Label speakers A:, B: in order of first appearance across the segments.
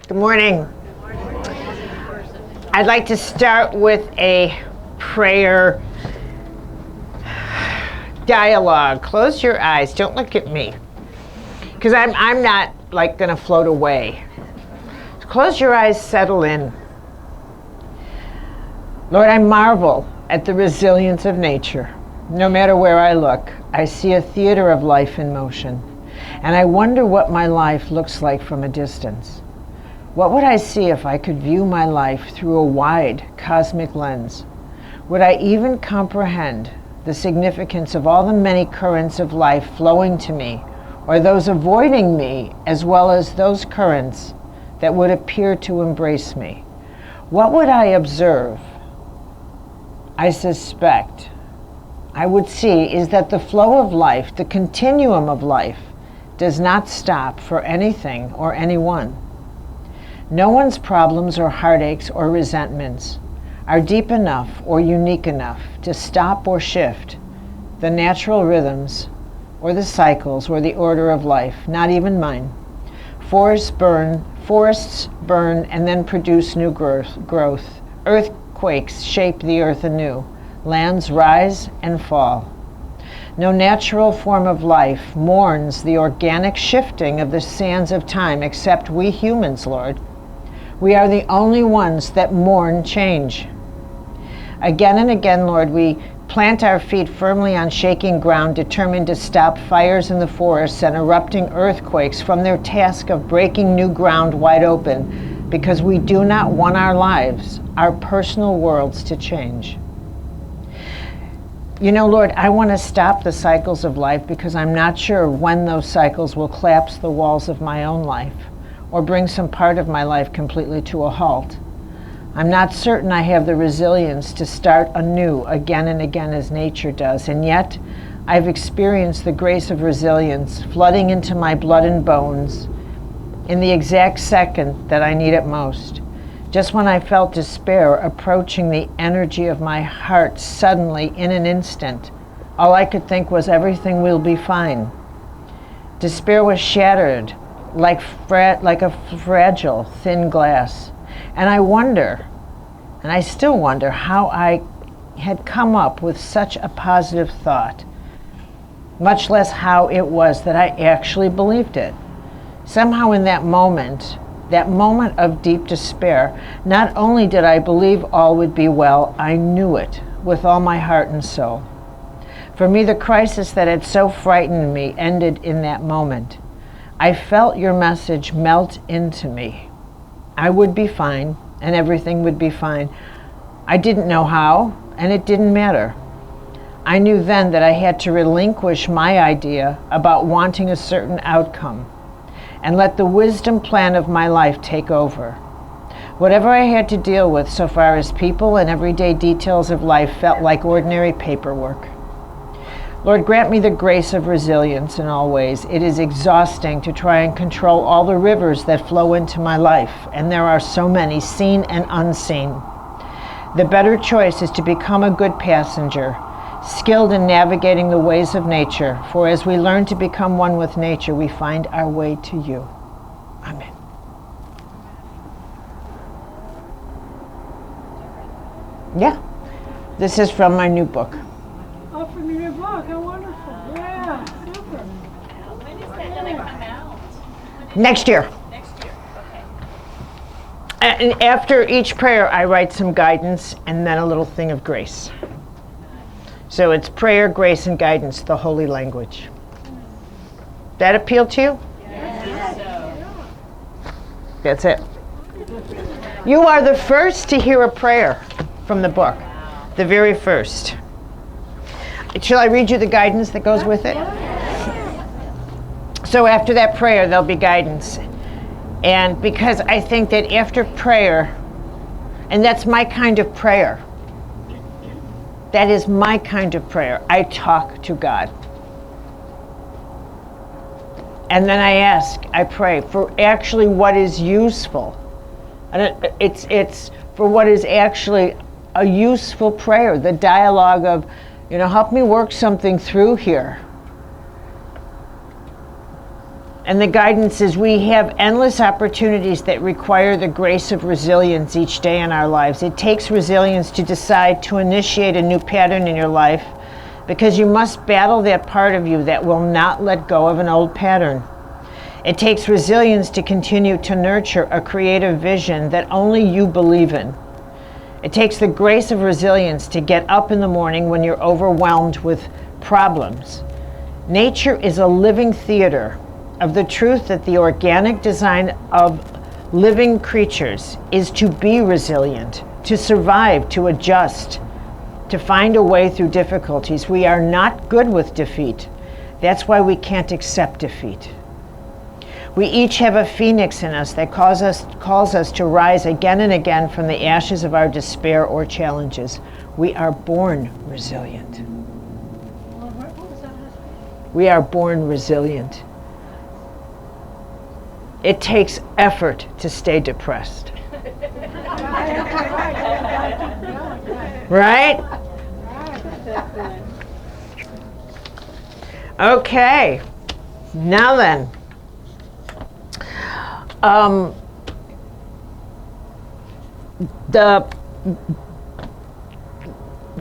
A: Good morning. I'd like to start with a prayer dialogue. Close your eyes. Don't look at me, because I'm not like going to float away. Close your eyes, settle in. Lord, I marvel at the resilience of nature. No matter where I look, I see a theater of life in motion, and I wonder what my life looks like from a distance. What would I see if I could view my life through a wide cosmic lens? Would I even comprehend the significance of all the many currents of life flowing to me, or those avoiding me, as well as those currents that would appear to embrace me? What would I observe? I suspect I would see is that the flow of life, the continuum of life, does not stop for anything or anyone. No one's problems or heartaches or resentments are deep enough or unique enough to stop or shift the natural rhythms or the cycles or the order of life, not even mine. Forests burn and then produce new growth. Earthquakes shape the earth anew. Lands rise and fall. No natural form of life mourns the organic shifting of the sands of time except we humans, Lord. We are the only ones that mourn change. Again and again, Lord, we plant our feet firmly on shaking ground, determined to stop fires in the forests and erupting earthquakes from their task of breaking new ground wide open, because we do not want our lives, our personal worlds, to change. You know, Lord, I want to stop the cycles of life because I'm not sure when those cycles will collapse the walls of my own life or bring some part of my life completely to a halt. I'm not certain I have the resilience to start anew again and again as nature does, and yet I've experienced the grace of resilience flooding into my blood and bones in the exact second that I need it most. Just when I felt despair approaching the energy of my heart, suddenly, in an instant, all I could think was everything will be fine. Despair was shattered like a fragile, thin glass. And I wonder, and I still wonder, how I had come up with such a positive thought, much less how it was that I actually believed it. Somehow in that moment of deep despair, not only did I believe all would be well, I knew it with all my heart and soul. For me, the crisis that had so frightened me ended in that moment. I felt your message melt into me. I would be fine, and everything would be fine. I didn't know how, and it didn't matter. I knew then that I had to relinquish my idea about wanting a certain outcome and let the wisdom plan of my life take over. Whatever I had to deal with so far as people and everyday details of life felt like ordinary paperwork. Lord, grant me the grace of resilience in all ways. It is exhausting to try and control all the rivers that flow into my life, and there are so many, seen and unseen. The better choice is to become a good passenger, skilled in navigating the ways of nature, for as we learn to become one with nature, we find our way to you. Amen. Yeah, this is from my new book.
B: Oh, from your new book, how wonderful. Yeah, super.
C: When is that going to come out?
A: Next year.
C: Next year, okay.
A: And after each prayer, I write some guidance and then a little thing of grace. So it's prayer, grace, and guidance, the holy language. That appeal to you?
C: Yes.
A: That's it. You are the first to hear a prayer from the book. The very first. Shall I read you the guidance that goes with it? So after that prayer, there'll be guidance. And because I think that after prayer, and that's my kind of prayer, that is my kind of prayer. I talk to God. And then I pray for actually what is useful. And it's for what is actually a useful prayer, the dialogue of, help me work something through here. And the guidance is we have endless opportunities that require the grace of resilience each day in our lives. It takes resilience to decide to initiate a new pattern in your life, because you must battle that part of you that will not let go of an old pattern. It takes resilience to continue to nurture a creative vision that only you believe in. It takes the grace of resilience to get up in the morning when you're overwhelmed with problems. Nature is a living theater of the truth that the organic design of living creatures is to be resilient, to survive, to adjust, to find a way through difficulties. We are not good with defeat. That's why we can't accept defeat. We each have a phoenix in us that calls us to rise again and again from the ashes of our despair or challenges. We are born resilient. We are born resilient. It takes effort to stay depressed. Right? Okay. Now then. The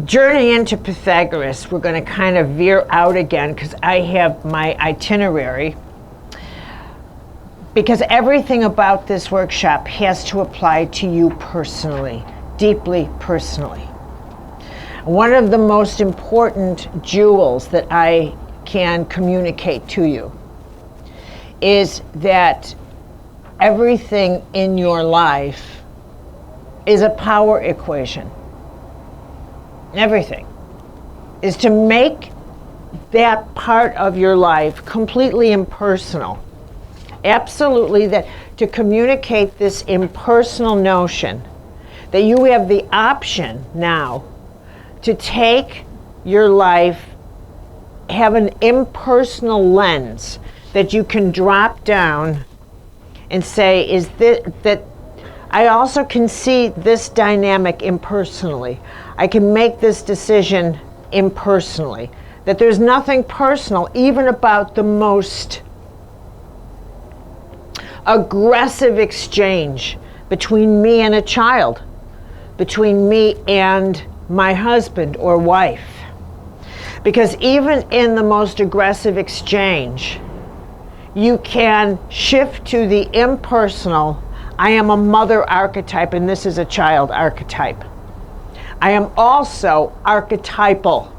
A: journey into Pythagoras, we're going to kind of veer out again because I have my itinerary. Because everything about this workshop has to apply to you personally, deeply personally. One of the most important jewels that I can communicate to you is that everything in your life is a power equation. Everything is to make that part of your life completely impersonal. Absolutely, that to communicate this impersonal notion that you have the option now to take your life, have an impersonal lens that you can drop down and say, is that I also can see this dynamic impersonally. I can make this decision impersonally. That there's nothing personal even about the most aggressive exchange between me and a child, between me and my husband or wife. Because even in the most aggressive exchange, you can shift to the impersonal. I am a mother archetype and this is a child archetype. I am also archetypal.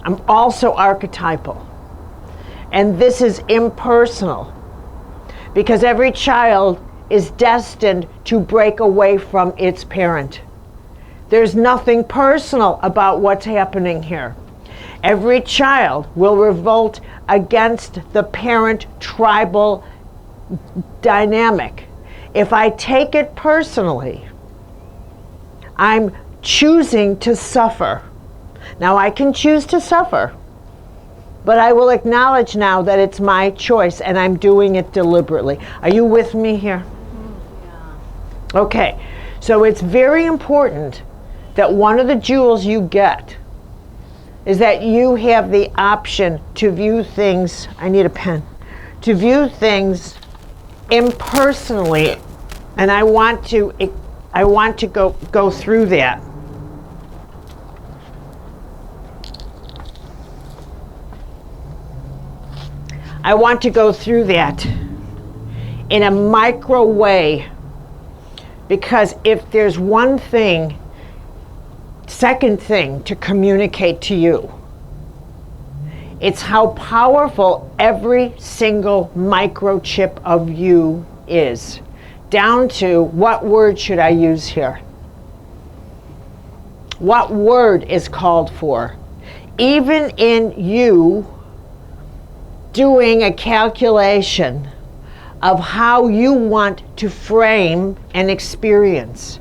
A: I'm also archetypal. And this is impersonal, because every child is destined to break away from its parent. There's nothing personal about what's happening here. Every child will revolt against the parent tribal dynamic. If I take it personally, I'm choosing to suffer. Now I can choose to suffer, but I will acknowledge now that it's my choice and I'm doing it deliberately. Are you with me here? Yeah. Okay, so it's very important that one of the jewels you get is that you have the option to view things, I need a pen, to view things impersonally, and I want to go through that. I want to go through that in a micro way, because if there's one thing, second thing to communicate to you, it's how powerful every single microchip of you is, down to what word should I use here? What word is called for? Even in you doing a calculation of how you want to frame an experience.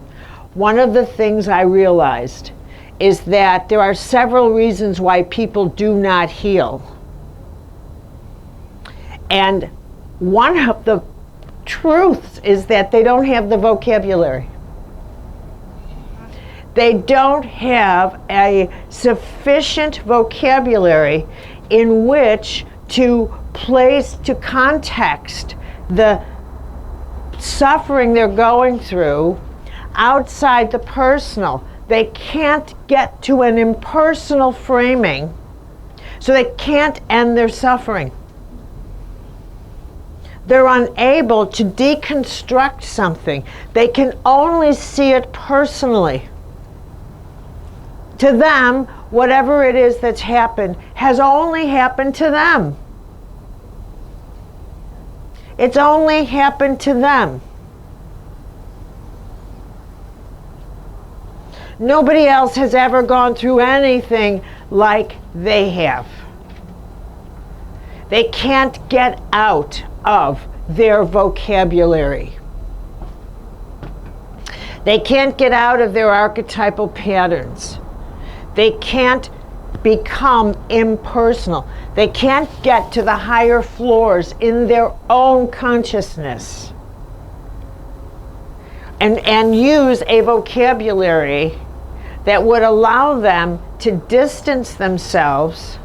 A: One of the things I realized is that there are several reasons why people do not heal. And one of the truths is that they don't have the vocabulary. They don't have a sufficient vocabulary in which to place to context the suffering they're going through outside the personal. They can't get to an impersonal framing, so they can't end their suffering. They're unable to deconstruct something. They can only see it personally. To them, whatever it is that's happened has only happened to them. It's only happened to them. Nobody else has ever gone through anything like they have. They can't get out of their vocabulary. They can't get out of their archetypal patterns. They can't become impersonal. They can't get to the higher floors in their own consciousness and use a vocabulary that would allow them to distance themselves,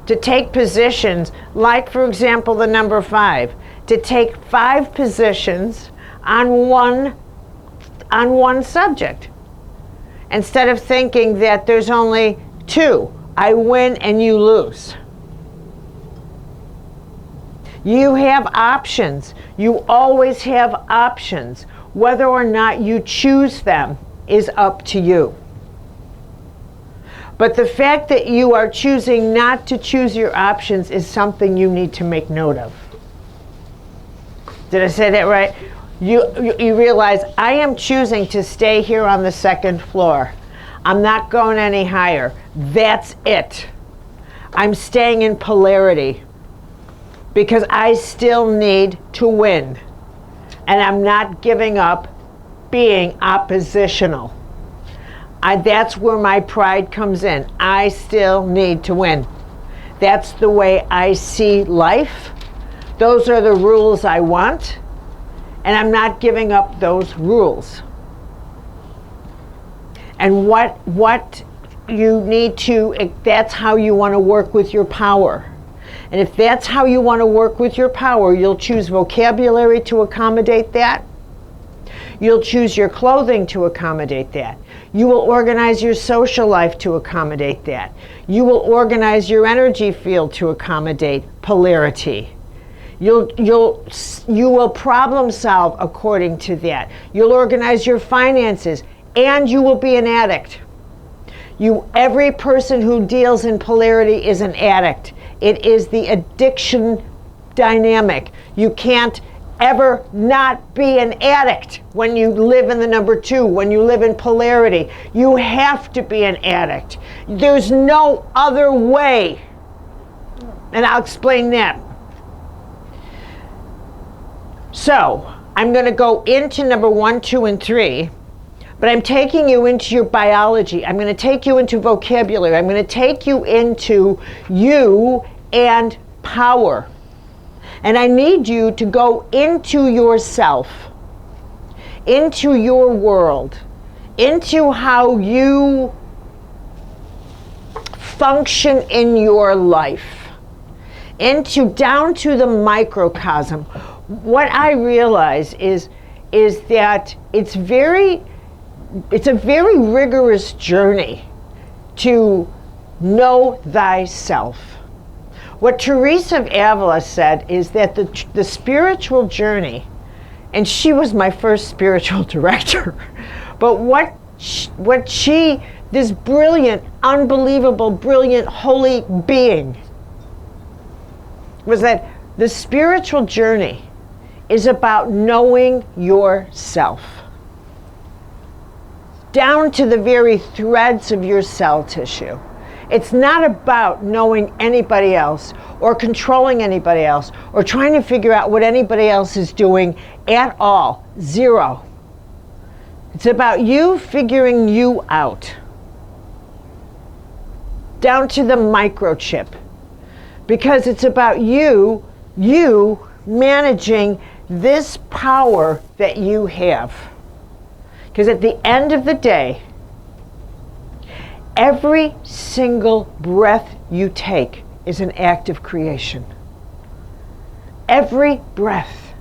A: to take positions, like, for example, the number 5, to take 5 positions on one subject, instead of thinking that there's only 2. I win and you lose. You have options. You always have options. Whether or not you choose them is up to you. But the fact that you are choosing not to choose your options is something you need to make note of. Did I say that right? You realize, I am choosing to stay here on the 2nd floor. I'm not going any higher. That's it. I'm staying in polarity because I still need to win. And I'm not giving up being oppositional. That's where my pride comes in. I still need to win. That's the way I see life. Those are the rules I want. And I'm not giving up those rules. And what you need to, if that's how you want to work with your power. And if that's how you want to work with your power, you'll choose vocabulary to accommodate that. You'll choose your clothing to accommodate that. You will organize your social life to accommodate that. You will organize your energy field to accommodate polarity. You will problem solve according to that. You'll organize your finances, and you will be an addict. Every person who deals in polarity is an addict. It is the addiction dynamic. You can't ever not be an addict when you live in the number 2, when you live in polarity. You have to be an addict. There's no other way. And I'll explain that. So, I'm going to go into number 1, 2, and 3, but I'm taking you into your biology. I'm going to take you into vocabulary. I'm going to take you into you and power. And I need you to go into yourself, into your world, into how you function in your life, down to the microcosm. What I realize is that it's a very rigorous journey to know thyself. What Teresa of Avila said is that the spiritual journey, and she was my first spiritual director, but this brilliant, unbelievable, brilliant, holy being, was that the spiritual journey is about knowing yourself, down to the very threads of your cell tissue. It's not about knowing anybody else or controlling anybody else or trying to figure out what anybody else is doing at all. 0. It's about you figuring you out, down to the microchip, because it's about you managing this power that you have. Because at the end of the day, every single breath you take is an act of creation. Every breath,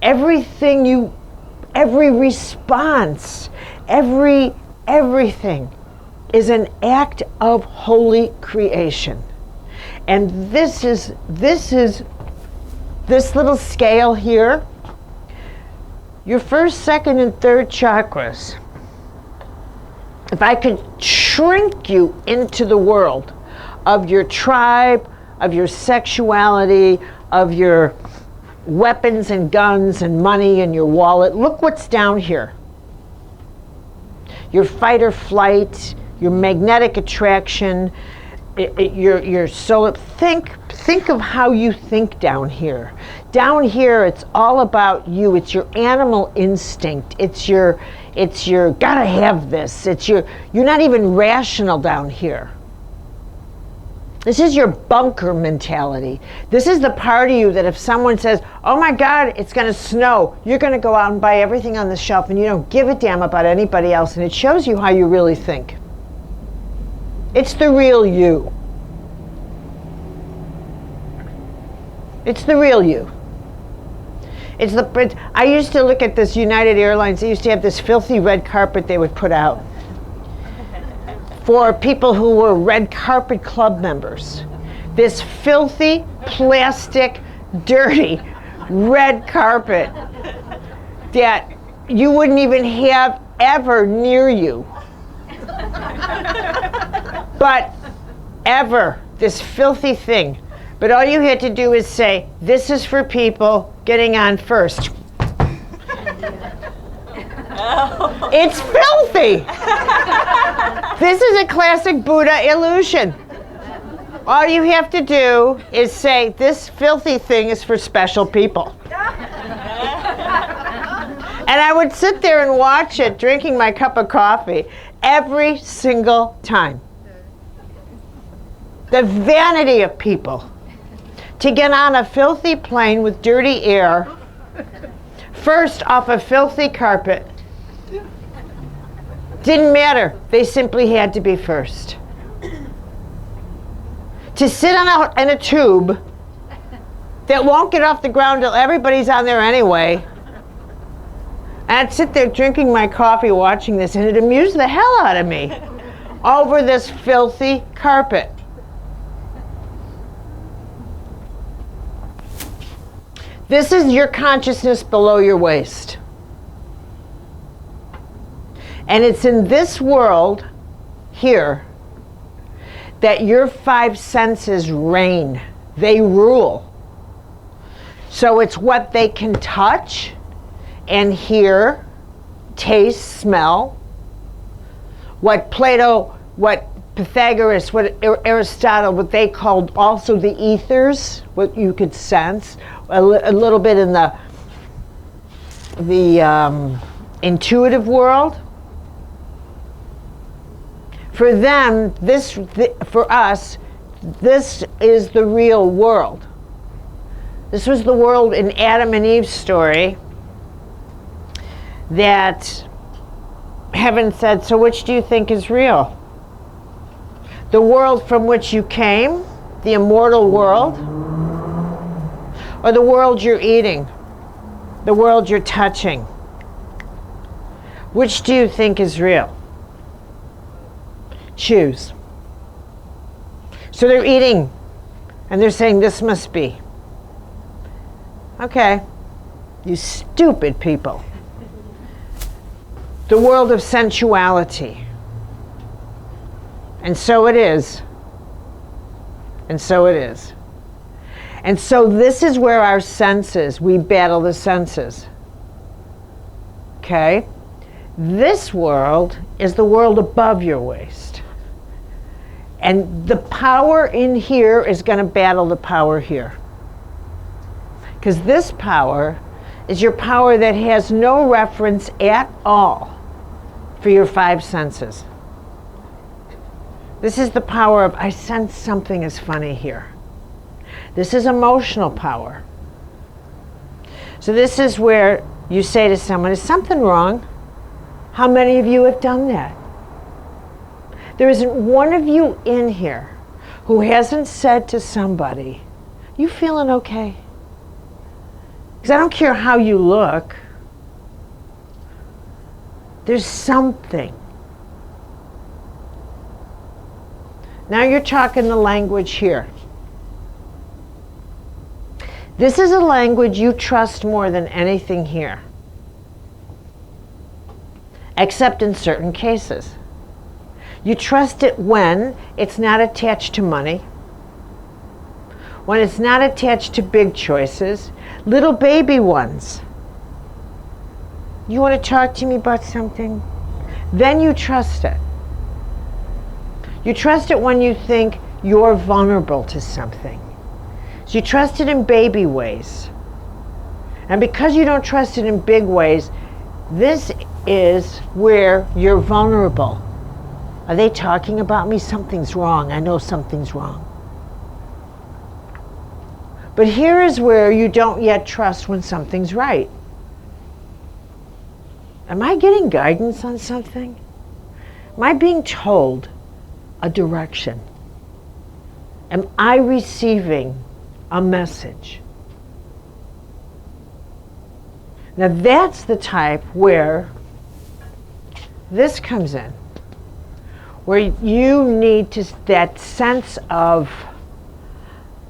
A: everything you, every response, everything is an act of holy creation. And this little scale here, your first, second, and third chakras, if I could shrink you into the world of your tribe, of your sexuality, of your weapons and guns and money and your wallet, look what's down here. Your fight or flight, your magnetic attraction, your soul. Think of how you think down here. Down here, it's all about you. It's your animal instinct. It's your gotta have this. You're not even rational down here. This is your bunker mentality. This is the part of you that if someone says, oh my God, it's gonna snow, you're gonna go out and buy everything on the shelf and you don't give a damn about anybody else, and it shows you how you really think. It's the real you. It's the real you. I used to look at this United Airlines, they used to have this filthy red carpet they would put out for people who were red carpet club members. This filthy, plastic, dirty red carpet that you wouldn't even have ever near you. But ever, this filthy thing. But all you had to do is say, this is for people getting on first. It's filthy. This is a classic Buddha illusion. All you have to do is say, this filthy thing is for special people. And I would sit there and watch it, drinking my cup of coffee, every single time. The vanity of people. To get on a filthy plane with dirty air, first off a filthy carpet. Didn't matter. They simply had to be first. To sit in a tube that won't get off the ground till everybody's on there anyway. And I'd sit there drinking my coffee watching this, and it amused the hell out of me over this filthy carpet. This is your consciousness below your waist. And it's in this world here that your five senses reign. They rule. So it's what they can touch and hear, taste, smell. What Plato, what Pythagoras, what Aristotle, what they called also the ethers, what you could sense, a little bit in the intuitive world. For them, for us, this is the real world. This was the world in Adam and Eve's story that heaven said, so which do you think is real? The world from which you came, the immortal world, or the world you're eating, the world you're touching? Which do you think is real? Choose. So they're eating, and they're saying, this must be. Okay, you stupid people. The world of sensuality. And so it is. And so it is. And so this is where our senses, we battle the senses. Okay? This world is the world above your waist. And the power in here is going to battle the power here. Because this power is your power that has no reference at all for your five senses. This is the power of, I sense something is funny here. This is emotional power. So this is where you say to someone, is something wrong? How many of you have done that? There isn't one of you in here who hasn't said to somebody, you feeling okay? Because I don't care how you look. There's something. Now you're talking the language here. This is a language you trust more than anything here. Except in certain cases. You trust it when it's not attached to money, when it's not attached to big choices, little baby ones. You want to talk to me about something? Then you trust it. You trust it when you think you're vulnerable to something. So you trust it in baby ways. And because you don't trust it in big ways, this is where you're vulnerable. Are they talking about me? Something's wrong. I know something's wrong. But here is where you don't yet trust when something's right. Am I getting guidance on something? Am I being told a direction? Am I receiving a message? Now that's the type where this comes in, where you need to, that sense of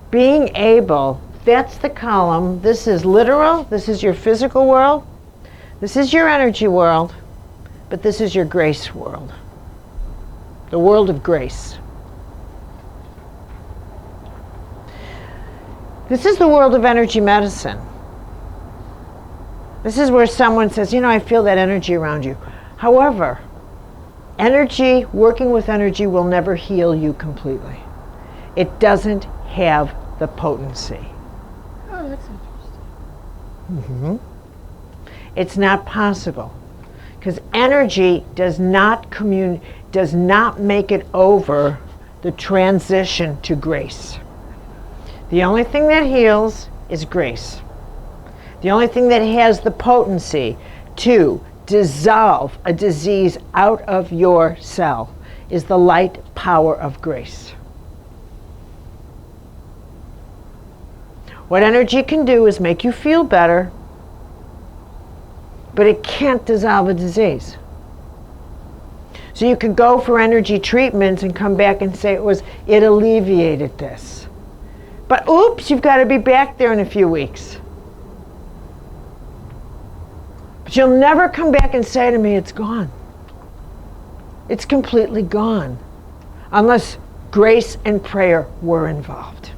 A: being able, that's the column, this is literal, this is your physical world, this is your energy world, but this is your grace world, the world of grace. This is the world of energy medicine. This is where someone says, you know, I feel that energy around you. However, energy, working with energy will never heal you completely. It doesn't have the potency.
B: Oh, that's interesting.
A: It's not possible. Because energy does not make it over the transition to grace. The only thing that heals is grace. The only thing that has the potency to dissolve a disease out of your cell is the light power of grace. What energy can do is make you feel better, but it can't dissolve a disease. So you could go for energy treatments and come back and say it alleviated this. But oops, you've got to be back there in a few weeks. But you'll never come back and say to me, it's gone. It's completely gone. Unless grace and prayer were involved.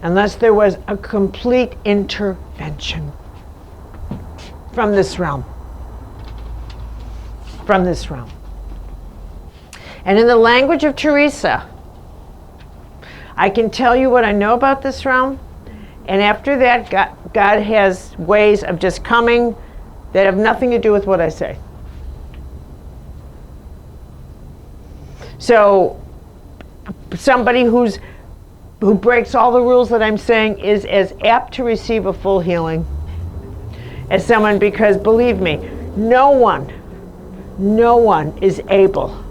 A: Unless there was a complete intervention from this realm. From this realm. And in the language of Teresa, I can tell you what I know about this realm, and after that, God has ways of just coming that have nothing to do with what I say. So, somebody who breaks all the rules that I'm saying is as apt to receive a full healing as someone, because believe me, no one is able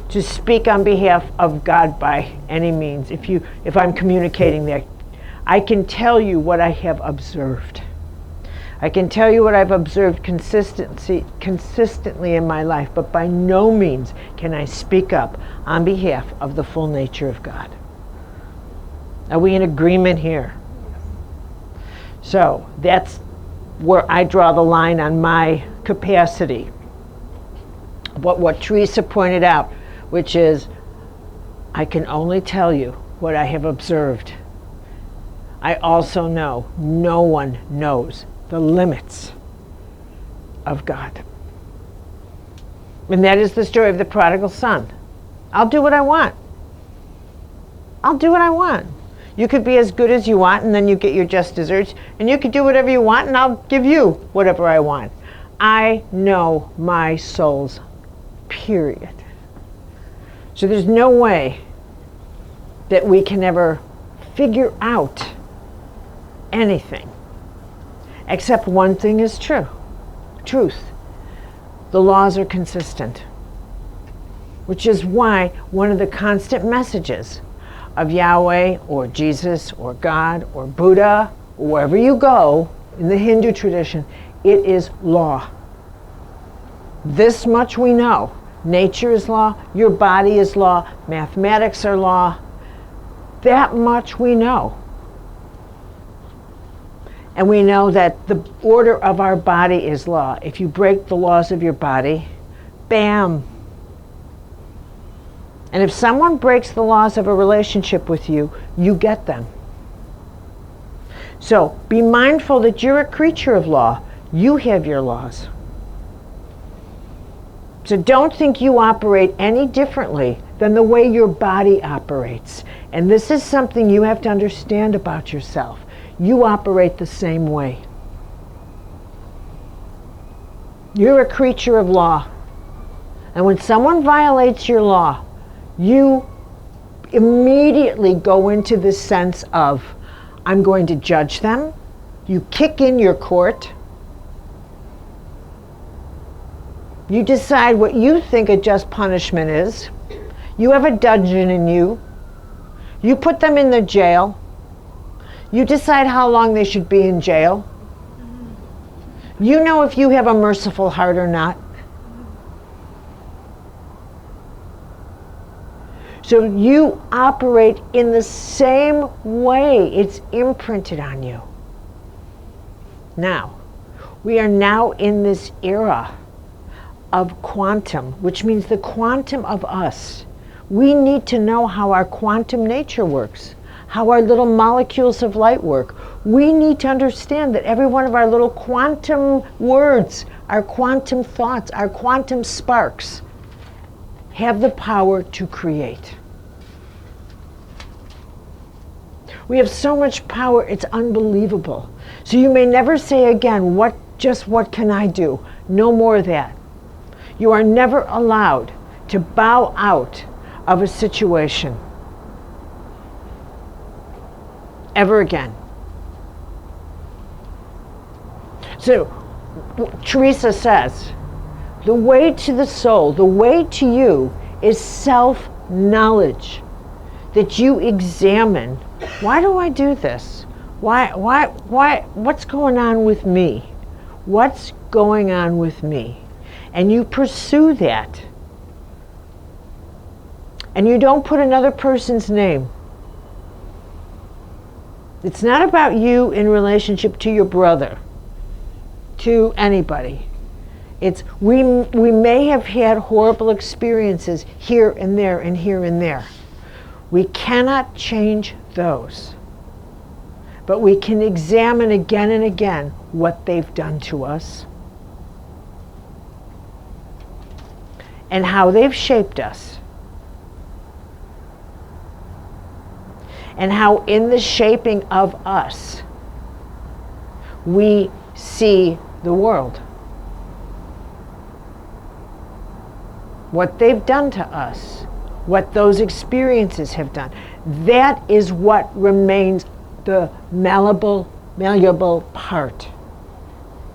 A: to speak on behalf of God by any means. If I'm communicating that, I can tell you what I have observed. I can tell you what I've observed consistently in my life, but by no means can I speak up on behalf of the full nature of God. Are we in agreement here? So that's where I draw the line on my capacity. What Teresa pointed out, which is, I can only tell you what I have observed. I also know no one knows the limits of God. And that is the story of the prodigal son. I'll do what I want. I'll do what I want. You could be as good as you want, and then you get your just desserts, and you could do whatever you want, and I'll give you whatever I want. I know my soul's period. So there's no way that we can ever figure out anything, except one thing is truth. The laws are consistent. which is why one of the constant messages of Yahweh or Jesus or God or Buddha, or wherever you go in the Hindu tradition, it is law. This much we know. Nature is law, your body is law, mathematics are law. That much we know. And we know that the order of our body is law. If you break the laws of your body, bam. And if someone breaks the laws of a relationship with you, you get them. So be mindful that you're a creature of law. You have your laws. So don't think you operate any differently than the way your body operates. And this is something you have to understand about yourself. You operate the same way. You're a creature of law. And when someone violates your law, you immediately go into this sense of, I'm going to judge them. You kick in your court. You decide what you think a just punishment is. You have a dungeon in you. You put them in the jail. You decide how long they should be in jail. You know if you have a merciful heart or not. So you operate in the same way. It's imprinted on you. Now, we are now in this era of quantum, which means the quantum of us. We need to know how our quantum nature works, how our little molecules of light work. We need to understand that every one of our little quantum words, our quantum thoughts, our quantum sparks have the power to create. We have so much power, it's unbelievable. So you may never say again, what can I do? No more of that. You are never allowed to bow out of a situation ever again. So Teresa says, the way to the soul, the way to you is self-knowledge. That you examine, why do I do this? Why, what's going on with me? What's going on with me? And you pursue that. And you don't put another person's name. It's not about you in relationship to your brother, to anybody. It's we may have had horrible experiences here and there and here and there. We cannot change those. But we can examine again and again what they've done to us and how they've shaped us. And how in the shaping of us, we see the world. What they've done to us, what those experiences have done. That is what remains the malleable part.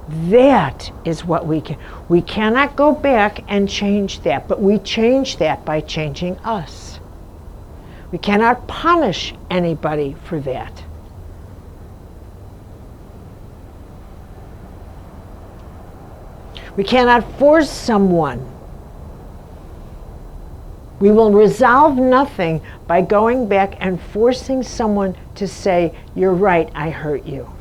A: That is what we cannot go back and change that, but we change that by changing us. We cannot punish anybody for that. We cannot force someone. We will resolve nothing by going back and forcing someone to say, you're right, I hurt you.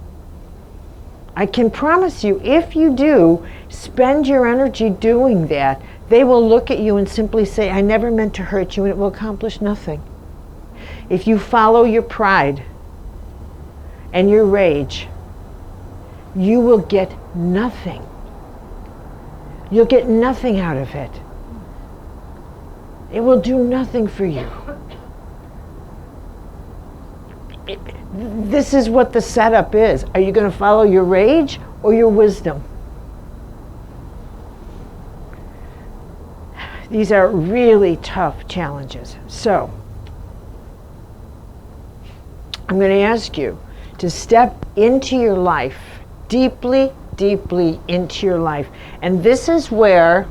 A: I can promise you, if you do spend your energy doing that, they will look at you and simply say, I never meant to hurt you, and it will accomplish nothing. If you follow your pride and your rage, you will get nothing. You'll get nothing out of it. It will do nothing for you. This is what the setup is. Are you going to follow your rage or your wisdom? These are really tough challenges. So, I'm going to ask you to step into your life, deeply, deeply into your life. And this is where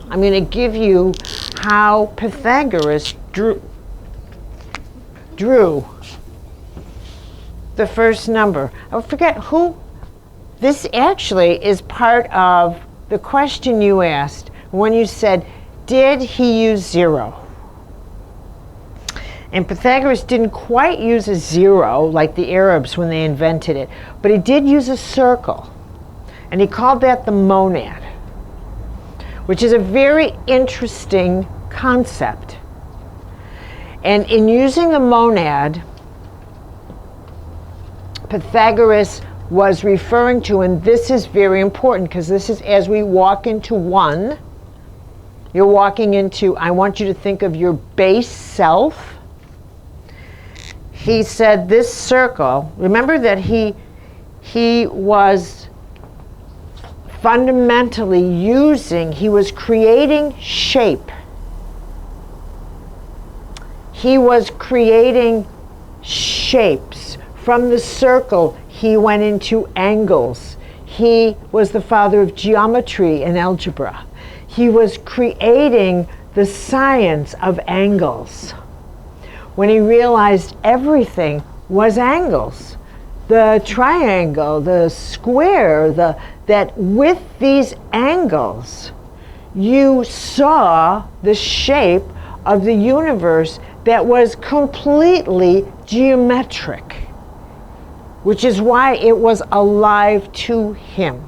A: I'm going to give you how Pythagoras drew the first number. I forget who. This actually is part of the question you asked when you said, did he use 0? And Pythagoras didn't quite use a 0 like the Arabs when they invented it, but he did use a circle. And he called that the monad, which is a very interesting concept. And in using the monad, Pythagoras was referring to, and this is very important because this is as we walk into one, you're walking into, I want you to think of your base self. He said this circle, remember that he was fundamentally he was creating shape. He was creating shapes. From the circle, he went into angles. He was the father of geometry and algebra. He was creating the science of angles. When he realized everything was angles, the triangle, the square, that with these angles, you saw the shape of the universe that was completely geometric, which is why it was alive to him.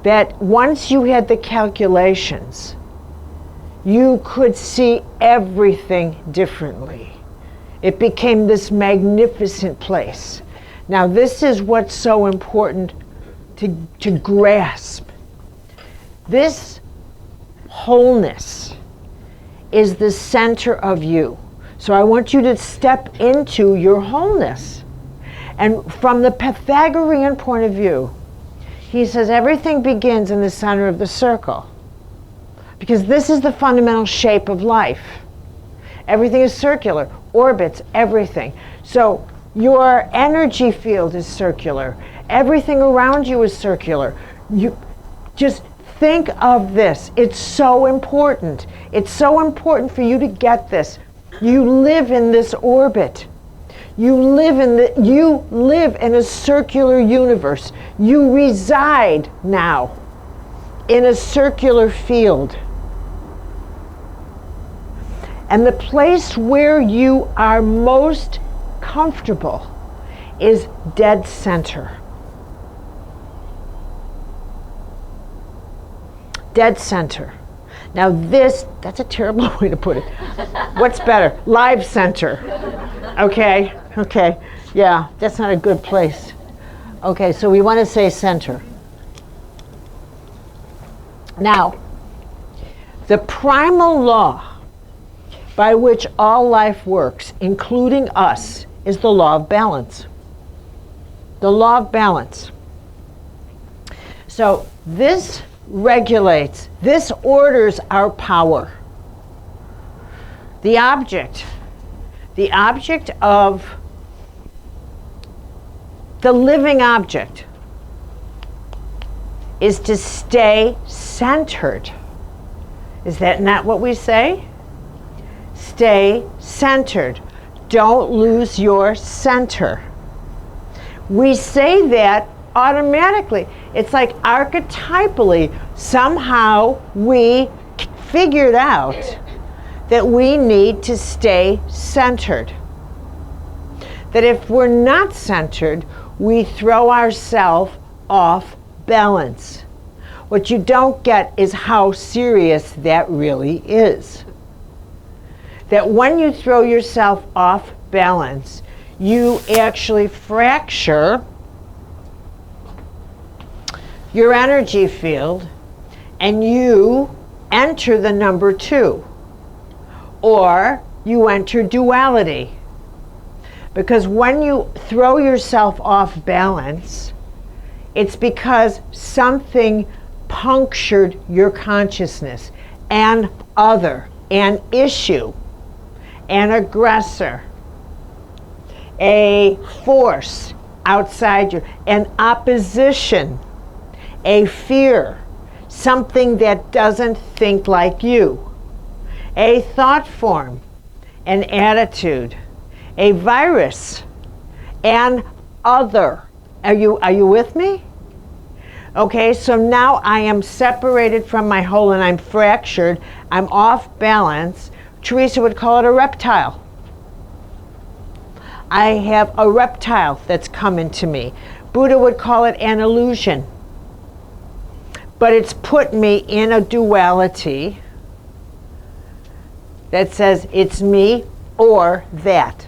A: That once you had the calculations, you could see everything differently. It became this magnificent place. Now, this is what's so important to grasp. This wholeness is the center of you. So I want you to step into your wholeness. And from the Pythagorean point of view, he says everything begins in the center of the circle. Because this is the fundamental shape of life. Everything is circular, orbits, everything. So your energy field is circular. Everything around you is circular. You just think of this. It's so important. It's so important for you to get this. You live in this orbit. You live in a circular universe. You reside now in a circular field. And the place where you are most comfortable is dead center. Dead center. Now that's a terrible way to put it. What's better? Live center. Okay, yeah, that's not a good place. Okay, so we want to say center. Now, the primal law by which all life works, including us, is the law of balance. The law of balance. So this regulates, this orders our power. The object of the living object is to stay centered. Is that not what we say? Stay centered. Don't lose your center. We say that automatically. It's like archetypally, somehow we figured out that we need to stay centered. That if we're not centered, we throw ourselves off balance. What you don't get is how serious that really is. That when you throw yourself off balance, you actually fracture your energy field and you enter the number 2. Or you enter duality. Because when you throw yourself off balance, it's because something punctured your consciousness, an other, an issue, an aggressor, a force outside you, an opposition, a fear, something that doesn't think like you. a thought form, an attitude, a virus, an other. Are you with me? Okay, so now I am separated from my whole and I'm fractured. I'm off balance. Teresa would call it a reptile. I have a reptile that's come into me. Buddha would call it an illusion. But it's put me in a duality that says it's me or that.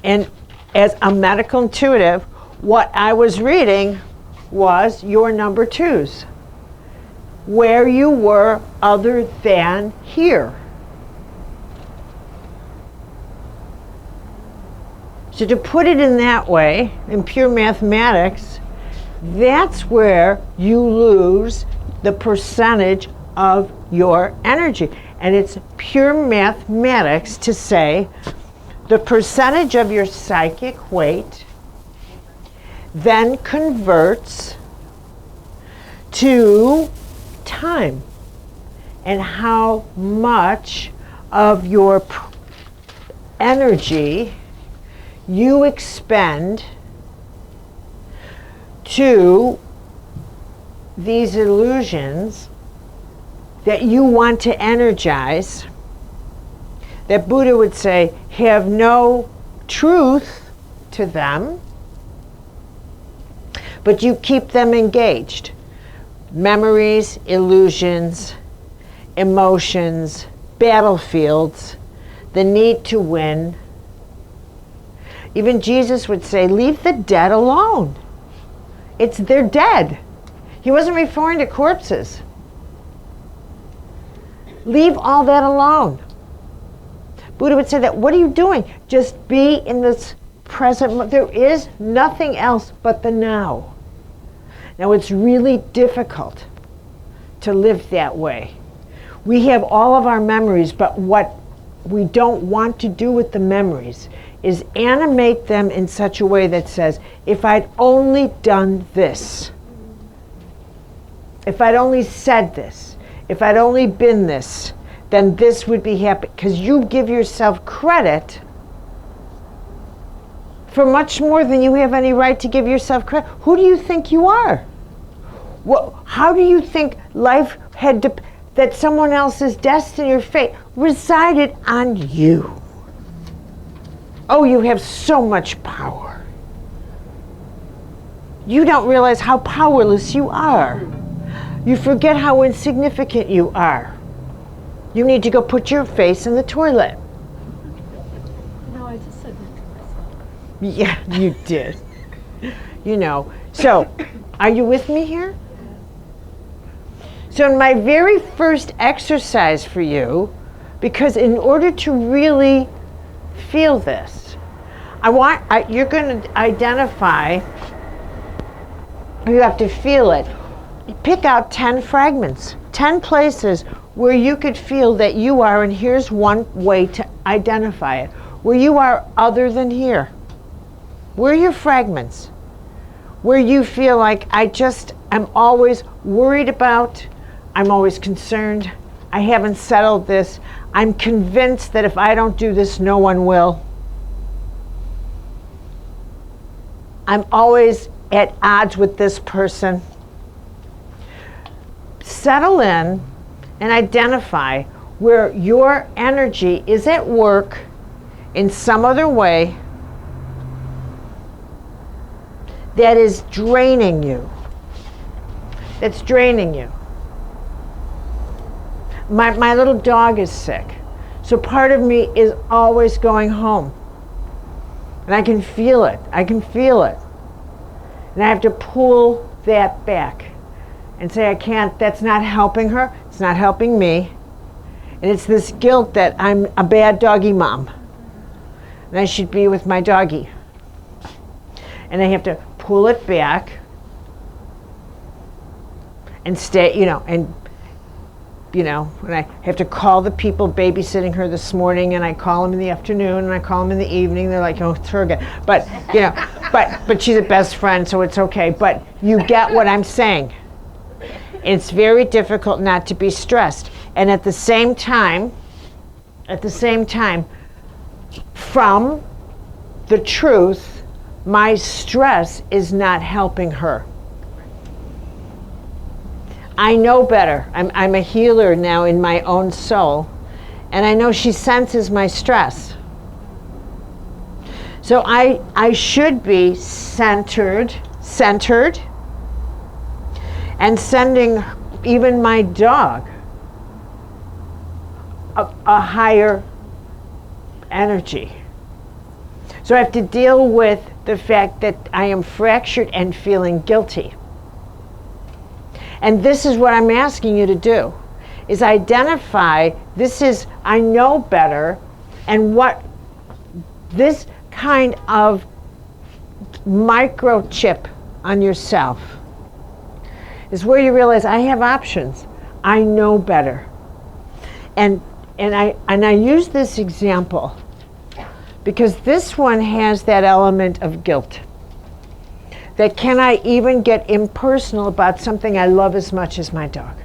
A: And as a medical intuitive, what I was reading was your number twos, where you were other than here. So to put it in that way, in pure mathematics, that's where you lose the percentage of your energy. And it's pure mathematics to say the percentage of your psychic weight then converts to time and how much of your energy you expend to these illusions that you want to energize, that Buddha would say have no truth to them, but you keep them engaged. Memories, illusions, emotions, battlefields, the need to win. Even Jesus would say, leave the dead alone. They're dead. He wasn't referring to corpses. Leave all that alone. Buddha would say that, what are you doing? Just be in this present. There is nothing else but the now. Now it's really difficult to live that way. We have all of our memories, but what we don't want to do with the memories is animate them in such a way that says, if I'd only done this, if I'd only said this, if I'd only been this, then this would be happy. Because you give yourself credit for much more than you have any right to give yourself credit. Who do you think you are? How do you think life had to, that someone else's destiny or fate resided on you? Oh, you have so much power. You don't realize how powerless you are. You forget how insignificant you are. You need to go put your face in the toilet.
B: No, I just said that to myself.
A: Yeah, you did. You know. So, are you with me here? So in my very first exercise for you, because in order to really feel this, you're going to identify, you have to feel it. Pick out 10 fragments, 10 places where you could feel that you are, and here's one way to identify it, where you are other than here. Where are your fragments? Where you feel like I'm always worried about, I'm always concerned, I haven't settled this, I'm convinced that if I don't do this, no one will. I'm always at odds with this person. Settle in and identify where your energy is at work in some other way that is draining you. That's draining you. My little dog is sick, so part of me is always going home. And I can feel it. I can feel it. And I have to pull that back and say, I can't, that's not helping her, it's not helping me. And it's this guilt that I'm a bad doggy mom. And I should be with my doggy. And I have to pull it back and stay, and I have to call the people babysitting her this morning, and I call them in the afternoon, and I call them in the evening. They're like, oh, it's her again. But, but she's a best friend, so it's okay. But you get what I'm saying. It's very difficult not to be stressed. And at the same time, from the truth, my stress is not helping her. I know better. I'm a healer now in my own soul, and I know she senses my stress. So I should be centered, and sending even my dog a higher energy. So I have to deal with the fact that I am fractured and feeling guilty. And this is what I'm asking you to do, is identify, I know better, and what this kind of microchip on yourself is where you realize I have options. I know better. And I use this example because this one has that element of guilt. That can I even get impersonal about something I love as much as my dog?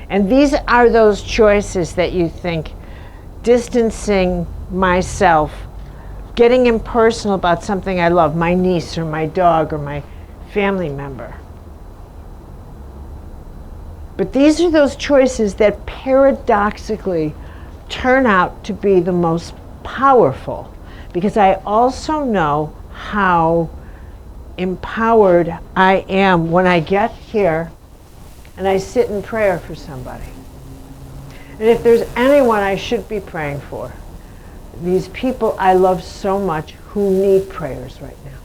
A: And these are those choices that you think, distancing myself, getting impersonal about something I love, my niece or my dog or my family member. But these are those choices that paradoxically turn out to be the most powerful, because I also know how empowered I am when I get here and I sit in prayer for somebody. And if there's anyone I should be praying for, these people I love so much who need prayers right now.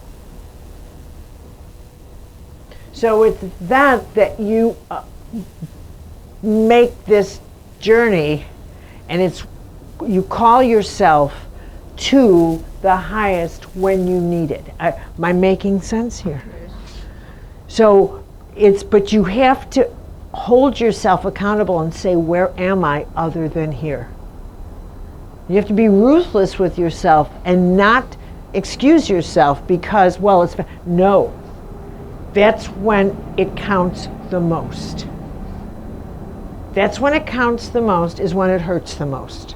A: So it's that you make this journey, and you call yourself to the highest when you need it. Am I making sense here? So but you have to hold yourself accountable and say, where am I other than here? You have to be ruthless with yourself and not excuse yourself because, no. That's when it counts the most. That's when it counts the most, is when it hurts the most.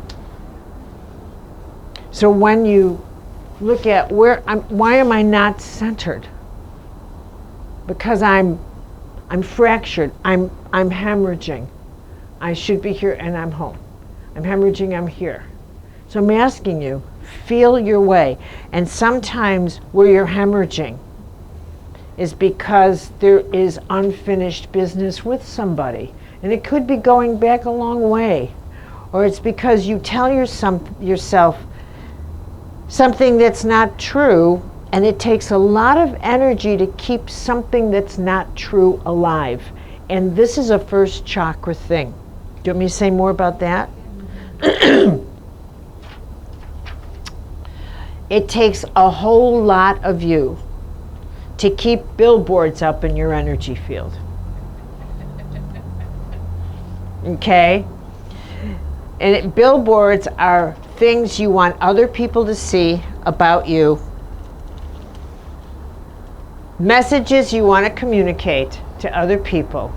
A: So when you look at why am I not centered? Because I'm fractured. I'm hemorrhaging. I should be here and I'm home. I'm hemorrhaging, I'm here. So I'm asking you, feel your way. And sometimes where you're hemorrhaging is because there is unfinished business with somebody. And it could be going back a long way. Or it's because you tell yourself something that's not true, and it takes a lot of energy to keep something that's not true alive. And this is a first chakra thing. Do you want me to say more about that? It takes a whole lot of you to keep billboards up in your energy field. Okay? And billboards are things you want other people to see about you, messages you want to communicate to other people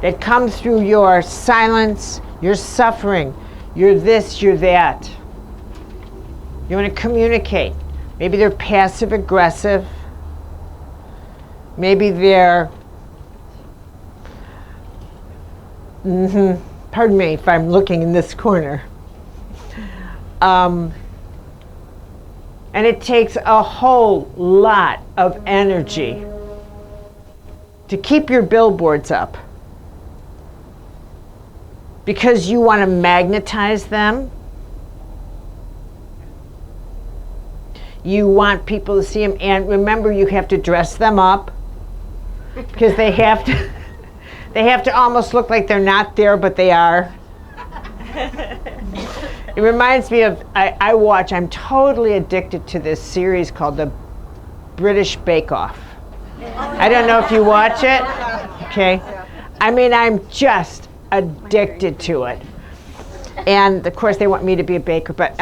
A: that come through your silence, your suffering, your this, your that. You want to communicate. Maybe they're passive aggressive. Maybe they're pardon me if I'm looking in this corner. And it takes a whole lot of energy to keep your billboards up, because you want to magnetize them. You want people to see them, and remember, you have to dress them up because they have to almost look like they're not there, but they are. It reminds me of, I'm totally addicted to this series called the British Bake Off. I don't know if you watch it. Okay. I mean, I'm just addicted to it. And of course they want me to be a baker, but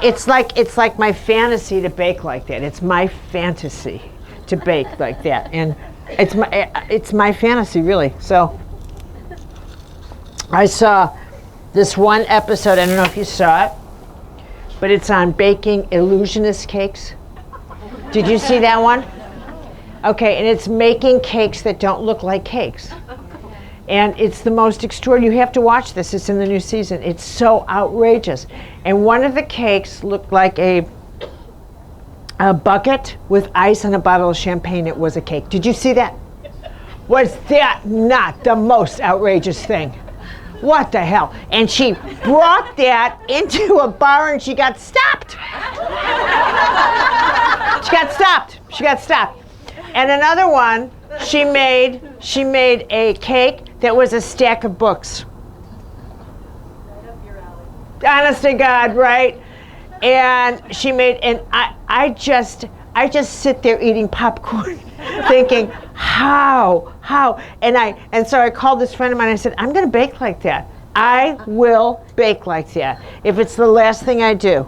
A: it's like my fantasy to bake like that. It's my fantasy to bake like that, and it's my fantasy, really. So I saw this one episode, I don't know if you saw it, but it's on baking illusionist cakes. Did you see that one? Okay, and it's making cakes that don't look like cakes. And it's the most extraordinary. You have to watch this. It's in the new season. It's so outrageous. And one of the cakes looked like a bucket with ice and a bottle of champagne. It was a cake. Did you see that? Was that not the most outrageous thing? What the hell? And she brought that into a bar and she got stopped. She got stopped. And another one, she made a cake that was a stack of books.
C: Right up your alley.
A: Honest to God, right? And she made, and I just sit there eating popcorn, thinking, how? And so I called this friend of mine. I said, I'm going to bake like that. I will bake like that. If it's the last thing I do,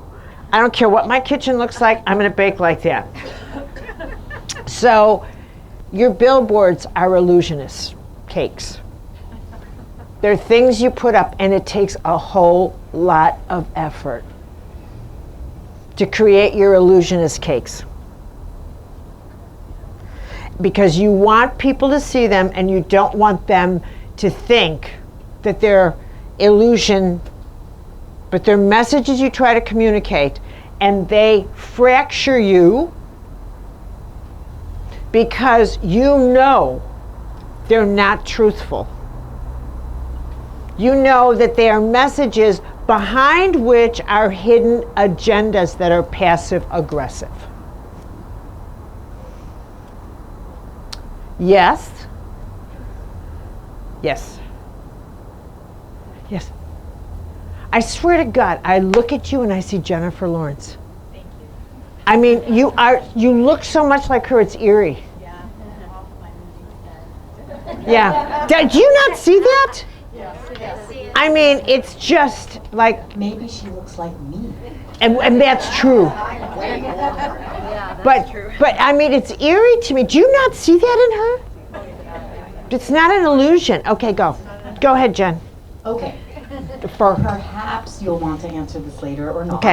A: I don't care what my kitchen looks like. I'm going to bake like that. So, your billboards are illusionist cakes. They're things you put up, and it takes a whole lot of effort to create your illusionist cakes. Because you want people to see them, and you don't want them to think that they're illusion, but they're messages you try to communicate, and they fracture you because you know they're not truthful. You know that they are messages behind which are hidden agendas that are passive aggressive. Yes? Yes. Yes. I swear to God, I look at you and I see Jennifer Lawrence.
C: Thank you.
A: I mean, you look so much like her, it's eerie.
C: Yeah. Off my movie set.
A: Yeah. Did you not see that?
C: Yes.
A: I mean, it's just like,
D: Maybe she looks like me.
A: and that's true.
C: Yeah,
A: But I mean, it's eerie to me. Do you not see that in her? It's not an illusion. Okay, go. Go ahead, Jen.
D: Okay.
A: For
D: Perhaps you'll want to answer this later or not.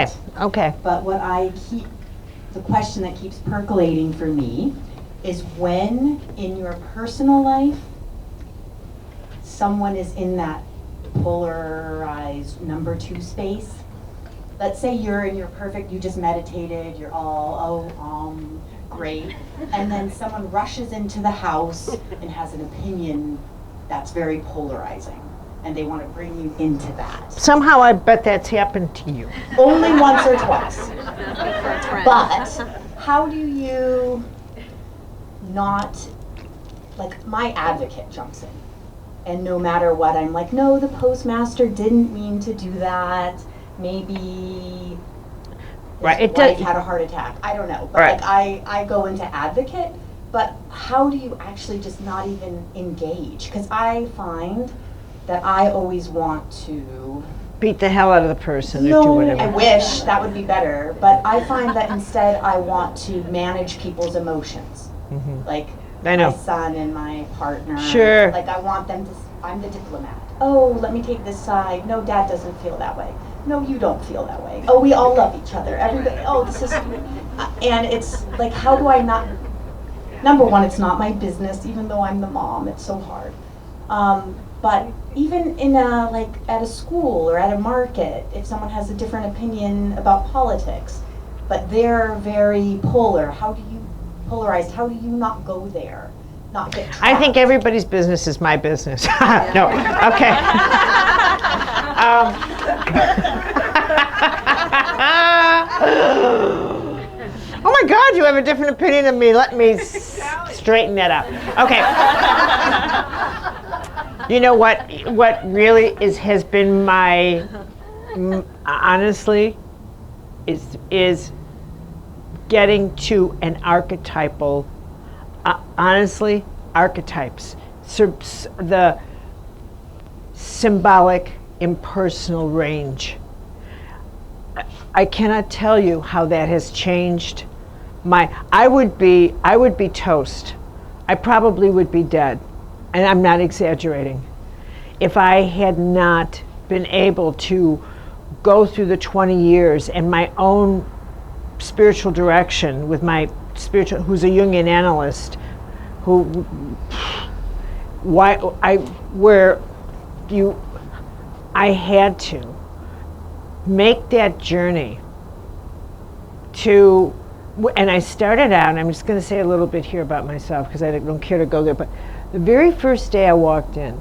A: Okay.
D: But the question that keeps percolating for me is when in your personal life someone is in that polarized number 2 space. Let's say you're in your perfect, you just meditated, you're all, great. And then someone rushes into the house and has an opinion that's very polarizing. And they want to bring you into that.
A: Somehow I bet that's happened to you.
D: Only once or twice. But how do you not, like my advocate jumps in. And no matter what, I'm like, no, the postmaster didn't mean to do that. Maybe
A: Right,
D: his
A: it
D: wife
A: does-
D: had a heart attack. I don't know. But
A: Right.
D: like I go into advocate, but how do you actually just not even engage? Because I find that I always want to
A: Beat the hell out of the person or do
D: no,
A: whatever.
D: I wish that would be better, but I find that instead I want to manage people's emotions. Like
A: I know.
D: my son and my partner.
A: Sure.
D: Like I want them to, I'm the diplomat. Oh, let me take this side. No, Dad doesn't feel that way. No, you don't feel that way. Oh, we all love each other. Everybody, oh, this is, and it's like, how do I not, number one, it's not my business, even though I'm the mom, it's so hard. But even in like at a school or at a market, if someone has a different opinion about politics, but they're very polarized, how do you not go there? Not get trapped?
A: I think everybody's business is my business. No, okay. Oh my God, you have a different opinion of me. Let me straighten that out. Okay. You know what really has been my, honestly, is getting to an archetypal, honestly, archetypes. The symbolic, impersonal range. I cannot tell you how that has changed I would be toast. I probably would be dead, and I'm not exaggerating, if I had not been able to go through the 20 years and my own spiritual direction with my spiritual, who's a Jungian analyst, I had to make that journey to, and I started out, and I'm just going to say a little bit here about myself because I don't care to go there, but the very first day I walked in,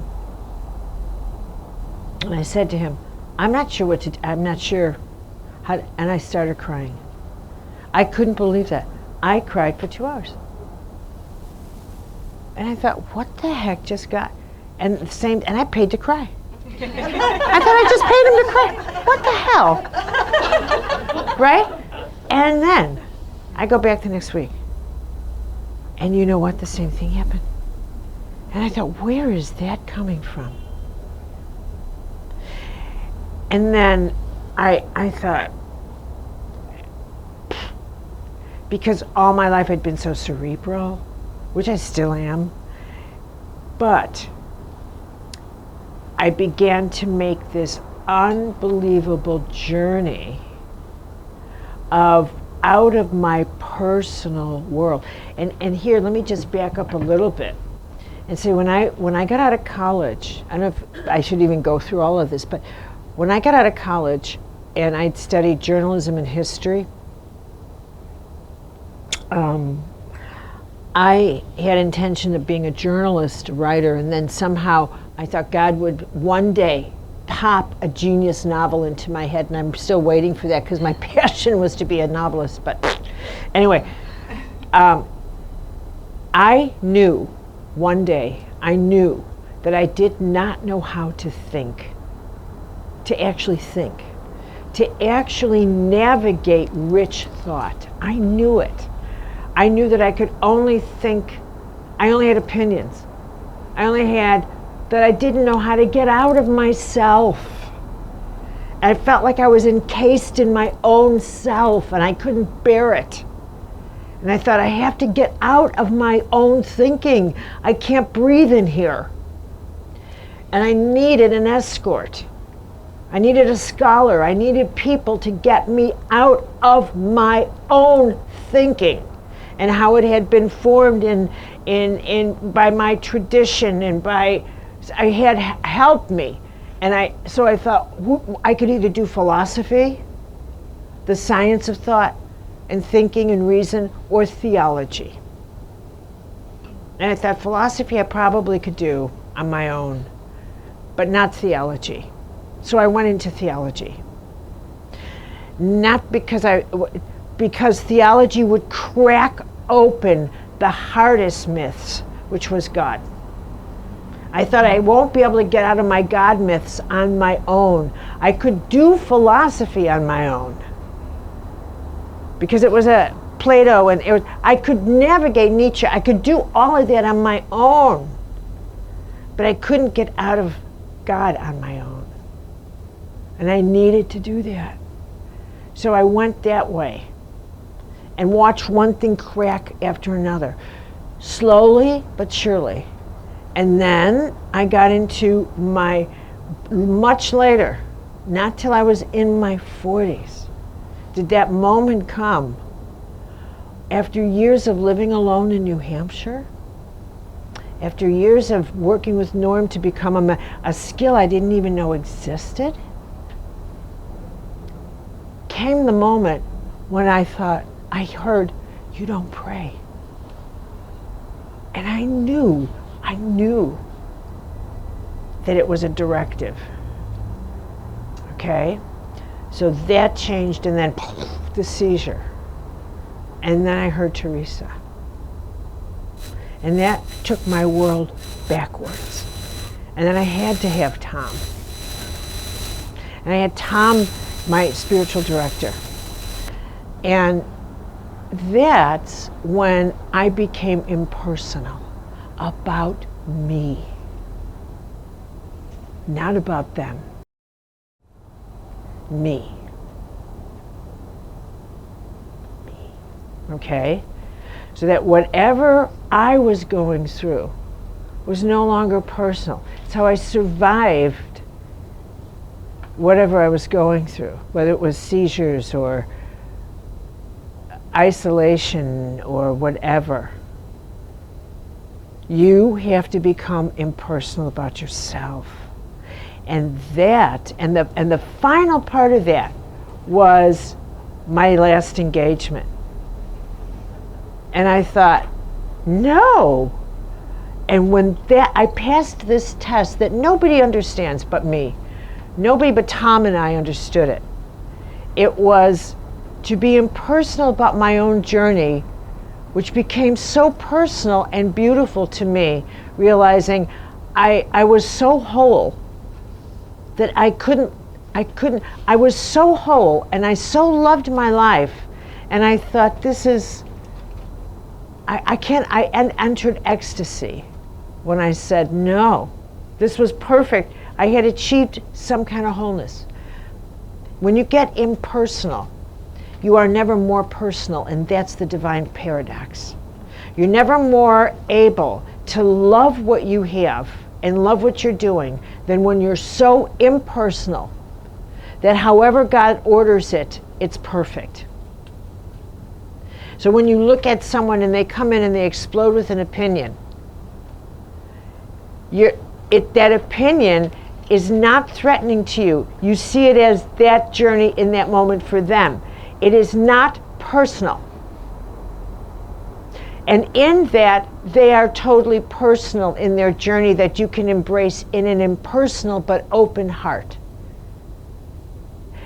A: and I said to him, I'm not sure how, and I started crying. I couldn't believe that. I cried for 2 hours. And I thought, what the heck just got, and I paid to cry. I thought I just paid him to cry. What the hell? Right? And then I go back the next week. And you know what? The same thing happened. And I thought, where is that coming from? And then I thought, because all my life I'd been so cerebral, which I still am, but I began to make this unbelievable journey out of my personal world. And here, let me just back up a little bit and say, when I got out of college, I don't know if I should even go through all of this, but when I got out of college and I'd studied journalism and history, I had intention of being a journalist, a writer, and then somehow I thought God would one day pop a genius novel into my head, and I'm still waiting for that because my passion was to be a novelist. But anyway, I knew one day, that I did not know how to think, to actually navigate rich thought. I knew it. I knew that I could only think, I only had opinions. That I didn't know how to get out of myself. I felt like I was encased in my own self and I couldn't bear it. And I thought, I have to get out of my own thinking. I can't breathe in here. And I needed an escort. I needed a scholar. I needed people to get me out of my own thinking and how it had been formed by my tradition and I had helped me. And so I thought I could either do philosophy, the science of thought and thinking and reason, or theology. And I thought philosophy I probably could do on my own, but not theology. So I went into theology. Not because theology would crack open the hardest myths, which was God. I thought I won't be able to get out of my God myths on my own. I could do philosophy on my own because it was a Plato, and I could navigate Nietzsche. I could do all of that on my own, but I couldn't get out of God on my own. And I needed to do that. So I went that way and watched one thing crack after another, slowly but surely. And then I got into much later, not till I was in my 40s, did that moment come. After years of living alone in New Hampshire, after years of working with Norm to become a skill I didn't even know existed, came the moment when I heard, you don't pray. And I knew that it was a directive. Okay? So that changed, and then the seizure. And then I heard Teresa. And that took my world backwards. And then I had to have Tom. And I had Tom, my spiritual director. And that's when I became impersonal, about me, not about them. Me. okay? So that whatever I was going through was no longer personal. It's how I survived whatever I was going through, whether it was seizures or isolation or whatever. You have to become impersonal about yourself. And that, and the final part of that was my last engagement. And I thought, no. And when I passed this test that nobody understands but me, nobody but Tom and I understood it. It was to be impersonal about my own journey, which became so personal and beautiful to me, realizing I was so whole that I was so whole and I so loved my life. And I thought, I entered ecstasy when I said, no, this was perfect. I had achieved some kind of wholeness. When you get impersonal, you are never more personal, and that's the divine paradox. You're never more able to love what you have and love what you're doing than when you're so impersonal that however God orders it, it's perfect. So when you look at someone and they come in and they explode with an opinion, that opinion is not threatening to you. You see it as that journey in that moment for them. It is not personal. And in that, they are totally personal in their journey that you can embrace in an impersonal but open heart.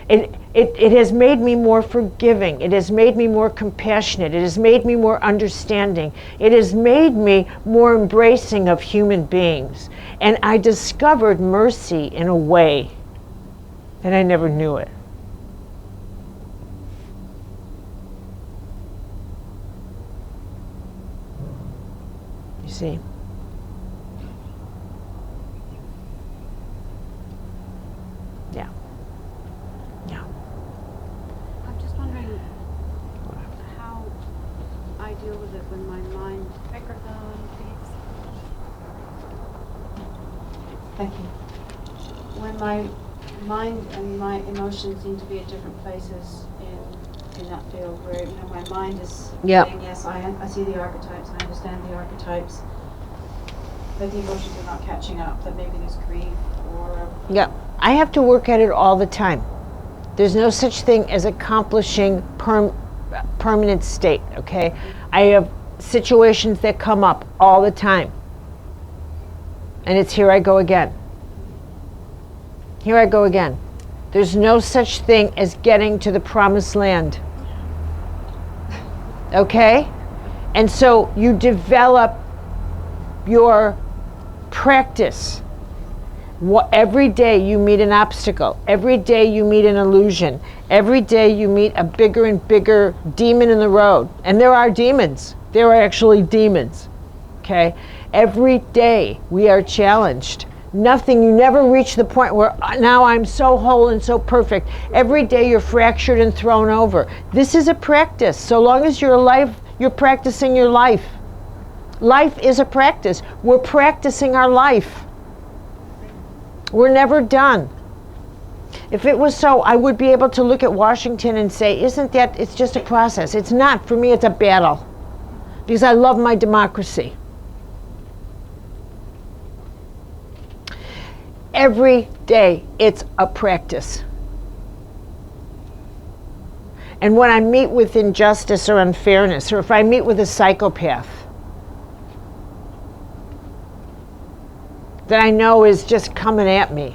A: It has made me more forgiving. It has made me more compassionate. It has made me more understanding. It has made me more embracing of human beings. And I discovered mercy in a way that I never knew it. You see? Yeah. Yeah.
E: I'm just wondering how I deal with it when my mind...
C: Microphone, please.
E: Thank you. When my mind and my emotions seem to be at different places in that field where, my mind is saying, yes, I see the archetypes, I understand the archetypes, but the emotions are not catching up, that maybe there's grief or...
A: Yeah, I have to work at it all the time. There's no such thing as accomplishing permanent state, okay? I have situations that come up all the time. And it's here I go again. Here I go again. There's no such thing as getting to the promised land. Okay? And so you develop your practice. Every day you meet an obstacle. Every day you meet an illusion. Every day you meet a bigger and bigger demon in the road. And there are demons. There are actually demons. Okay? Every day we are challenged. You never reach the point where now I'm so whole and so perfect. Every day you're fractured and thrown over. This is a practice. So long as you're alive, you're practicing your life. Life is a practice. We're practicing our life. We're never done. If it was so, I would be able to look at Washington and say, it's just a process. It's not. For me, it's a battle. Because I love my democracy. Every day, it's a practice. And when I meet with injustice or unfairness, or if I meet with a psychopath that I know is just coming at me,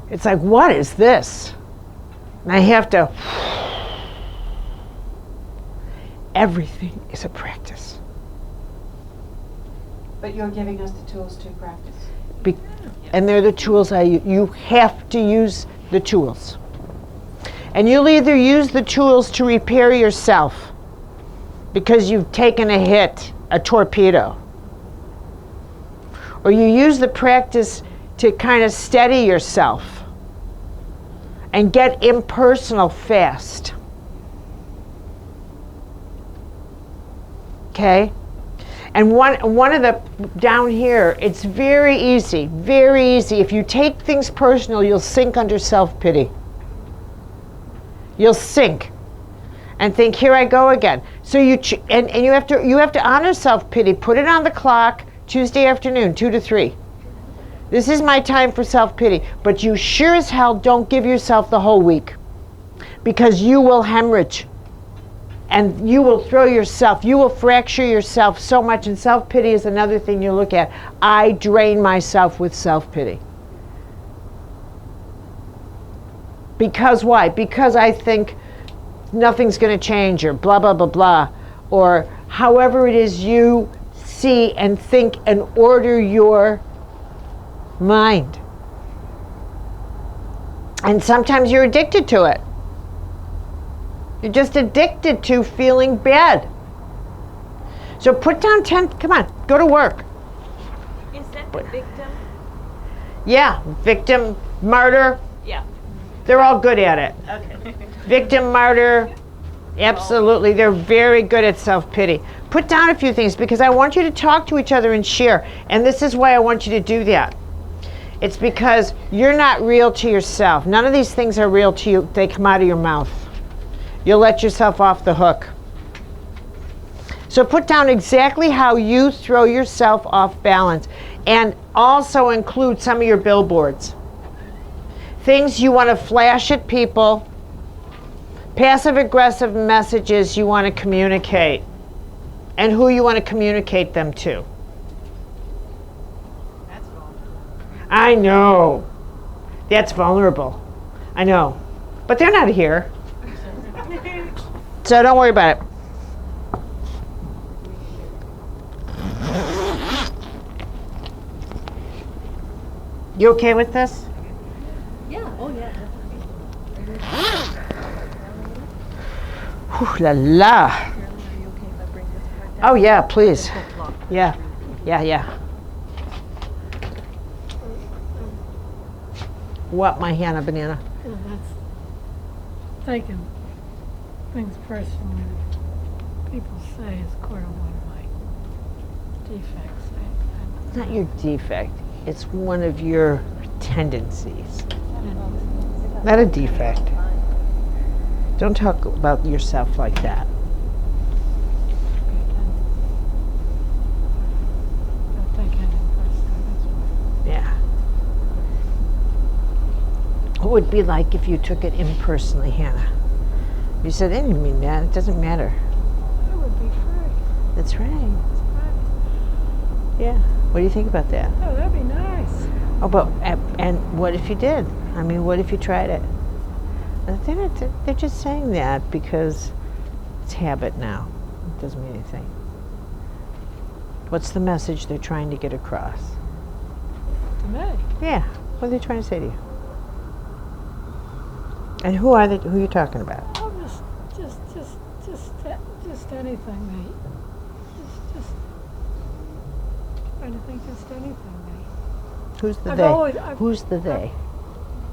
A: it's like, what is this? And I have to... Everything is a practice.
E: But you're giving us the tools to practice.
A: And they're the tools you have to use the tools. And you'll either use the tools to repair yourself because you've taken a hit, a torpedo, or you use the practice to kind of steady yourself and get impersonal fast. Okay? And one of the, down here, it's very easy, very easy. If you take things personal, you'll sink under self-pity. You'll sink and think, here I go again. So you have to honor self-pity. Put it on the clock, Tuesday afternoon, 2 to 3. This is my time for self-pity. But you sure as hell don't give yourself the whole week, because you will hemorrhage. And you will throw yourself, you will fracture yourself so much. And self-pity is another thing you look at. I drain myself with self-pity. Because why? Because I think nothing's going to change, or blah, blah, blah, blah. Or however it is you see and think and order your mind. And sometimes you're addicted to it. You're just addicted to feeling bad. So put down 10, come on, go to work.
C: Is that the victim?
A: Yeah, victim, martyr,
C: Yeah.
A: they're all good at it.
C: Okay.
A: Victim, martyr, absolutely, they're very good at self-pity. Put down a few things, because I want you to talk to each other and share. And this is why I want you to do that. It's because you're not real to yourself. None of these things are real to you. They come out of your mouth. You'll let yourself off the hook. So put down exactly how you throw yourself off balance, and also include some of your billboards. Things you want to flash at people, passive-aggressive messages you want to communicate, and who you want to communicate them to.
C: That's vulnerable.
A: I know. That's vulnerable. I know. But they're not here. So don't worry about it. You okay with this?
C: Yeah. Oh, yeah.
A: Whew, la la. Oh yeah, please. Yeah, yeah, yeah. What, my Hannah banana?
B: Well, that's taking things personally. People say is part of one of my defects.
A: It's not your defect. It's one of your tendencies. Not a defect. Don't talk about yourself like that.
B: Don't take anything personally, that's why.
A: Yeah. What would it be like if you took it impersonally, Hannah? You said, I didn't mean that. It doesn't matter.
B: It would be free.
A: That's right.
B: It's private.
A: Yeah. What do you think about that?
B: Oh, that'd be nice.
A: Oh, but and what if you did? I mean, what if you tried it? They're just saying that because it's habit now. It doesn't mean anything. What's the message they're trying to get across?
B: To me.
A: Yeah. What are they trying to say to you? And who are they? Who are you talking about?
B: Oh, just anything, mate. Just trying to think just anything, mate.
A: Who's the
B: I've
A: Who's the they?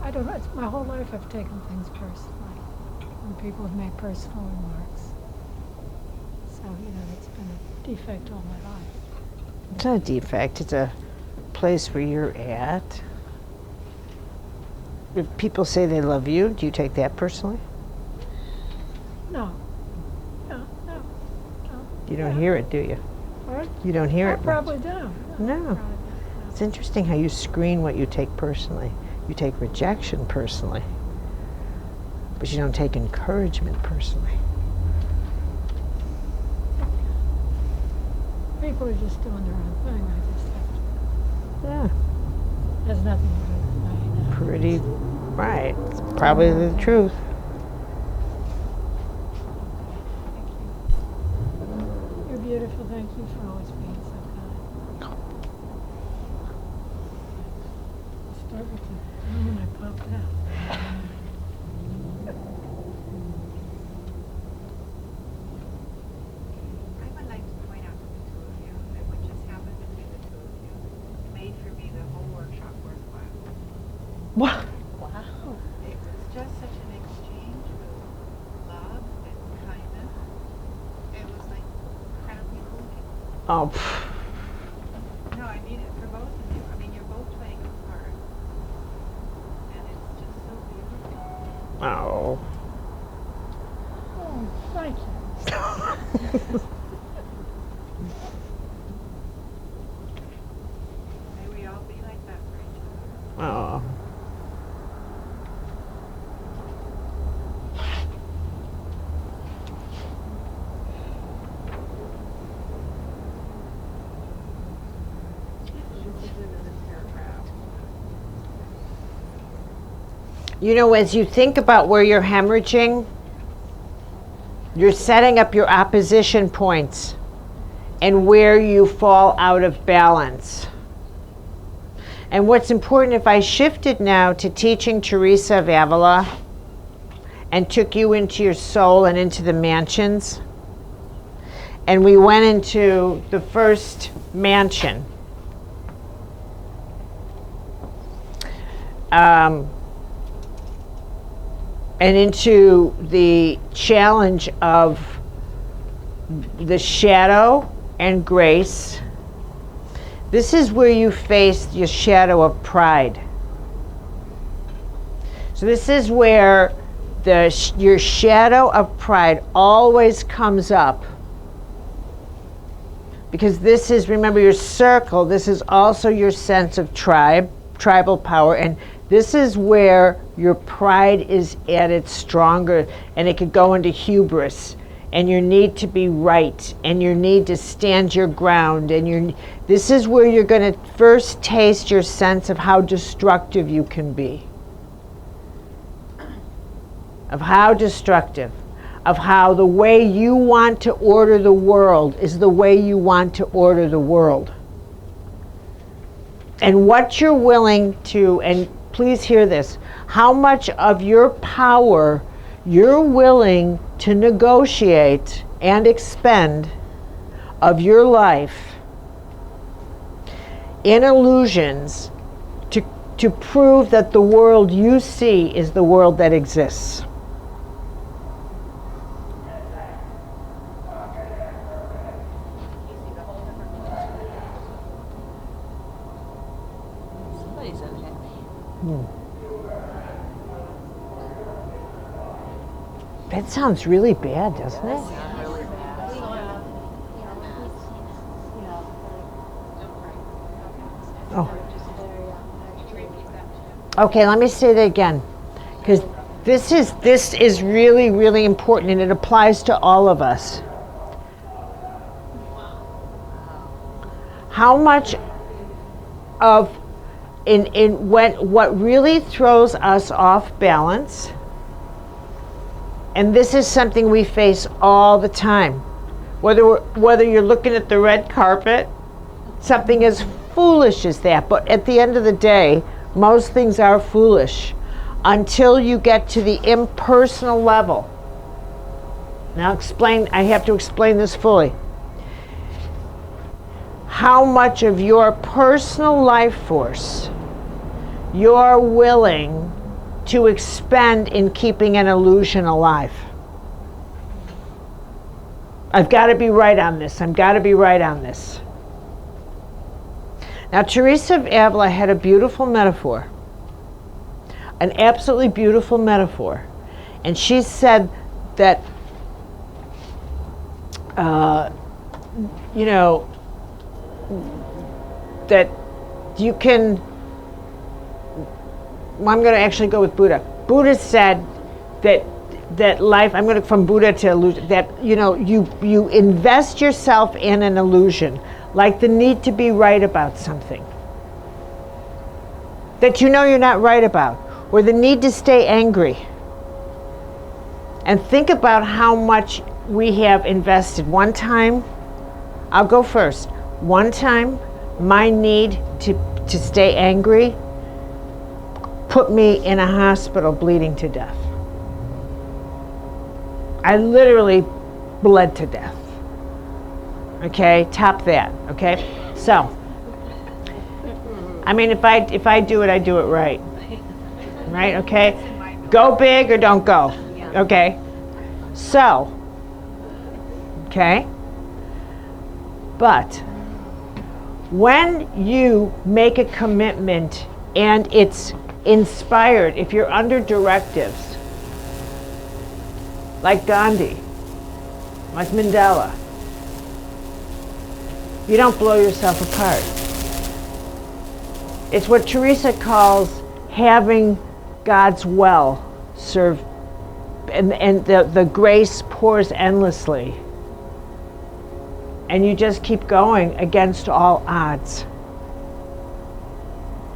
B: I don't know. It's my whole life I've taken things personally. When people have made personal remarks. So, it's been a defect all my life.
A: It's not a defect. It's a place where you're at. If people say they love you, do you take that personally?
B: No.
A: You don't hear it, do you?
B: What?
A: You don't hear
B: I
A: it much.
B: probably don't.
A: No.
B: Probably don't.
A: It's interesting how you screen what you take personally. You take rejection personally, but you don't take encouragement personally.
B: People are just doing their own thing. I just have to.
A: Yeah,
B: Has nothing to do with me.
A: pretty right. It's probably the truth.
B: You're beautiful. Thank you for always being so kind. I'll start with the moment I popped out.
F: I would like to point out to the two of you that what just happened between the two of you made for me the whole workshop worthwhile.
A: What?
F: It was just
A: Oh,
F: No, I mean it for both of you. I mean, you're both playing a part. And it's just so beautiful.
A: oh.
B: Oh, thank you.
F: May we all be like that for each other.
A: Oh. You know, as you think about where you're hemorrhaging, you're setting up your opposition points and where you fall out of balance. And what's important, if I shifted now to teaching Teresa of Avila and took you into your soul and into the mansions, and we went into the first mansion, and into the challenge of the shadow and grace. This is where you face your shadow of pride. So this is where your shadow of pride always comes up. Because this is, remember, your circle, this is also your sense of tribal power, and this is where your pride is at its stronger, and it could go into hubris, and your need to be right, and your need to stand your ground, and this is where you're going to first taste your sense of how destructive you can be. Of how destructive. Of how the way you want to order the world is the way you want to order the world. And what you're willing to, and please hear this, how much of your power you're willing to negotiate and expend of your life in illusions to prove that the world you see is the world that exists. That sounds really bad, doesn't it? Oh. Okay, let me say that again, because this is really, really important, and it applies to all of us. How much of what really throws us off balance, and this is something we face all the time, whether you're looking at the red carpet, something as foolish as that, but at the end of the day, most things are foolish until you get to the impersonal level. Now I have to explain this fully. How much of your personal life force you're willing to expend in keeping an illusion alive. I've got to be right on this. I've got to be right on this. Now, Teresa of Avila had a beautiful metaphor, an absolutely beautiful metaphor. And she said that, that you can, I'm going to actually go with Buddha. Buddha said that life, I'm going to from Buddha to illusion, that you invest yourself in an illusion, like the need to be right about something that you're not right about, or the need to stay angry. And think about how much we have invested. One time, I'll go first. One time, my need to stay angry put me in a hospital bleeding to death. I literally bled to death. Okay, top that. Okay, so I mean, if I do it, I do it right. Right? Okay, go big or don't go. Okay, so okay. But when you make a commitment and it's inspired, if you're under directives, like Gandhi, like Mandela, you don't blow yourself apart. It's what Teresa calls having God's well serve, and the grace pours endlessly. And you just keep going against all odds.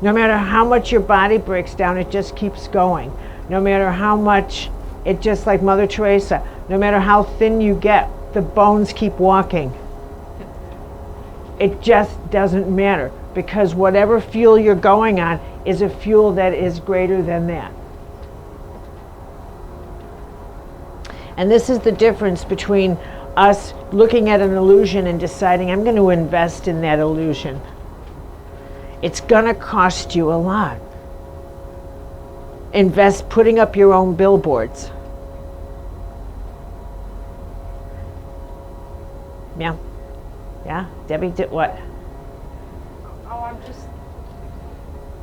A: No matter how much your body breaks down, it just keeps going. No matter how much, it just like Mother Teresa, no matter how thin you get, the bones keep walking. It just doesn't matter, because whatever fuel you're going on is a fuel that is greater than that. And this is the difference between us looking at an illusion and deciding, I'm going to invest in that illusion. It's going to cost you a lot. Invest putting up your own billboards. Yeah. Yeah? Debbie did what?
F: Oh, I'm just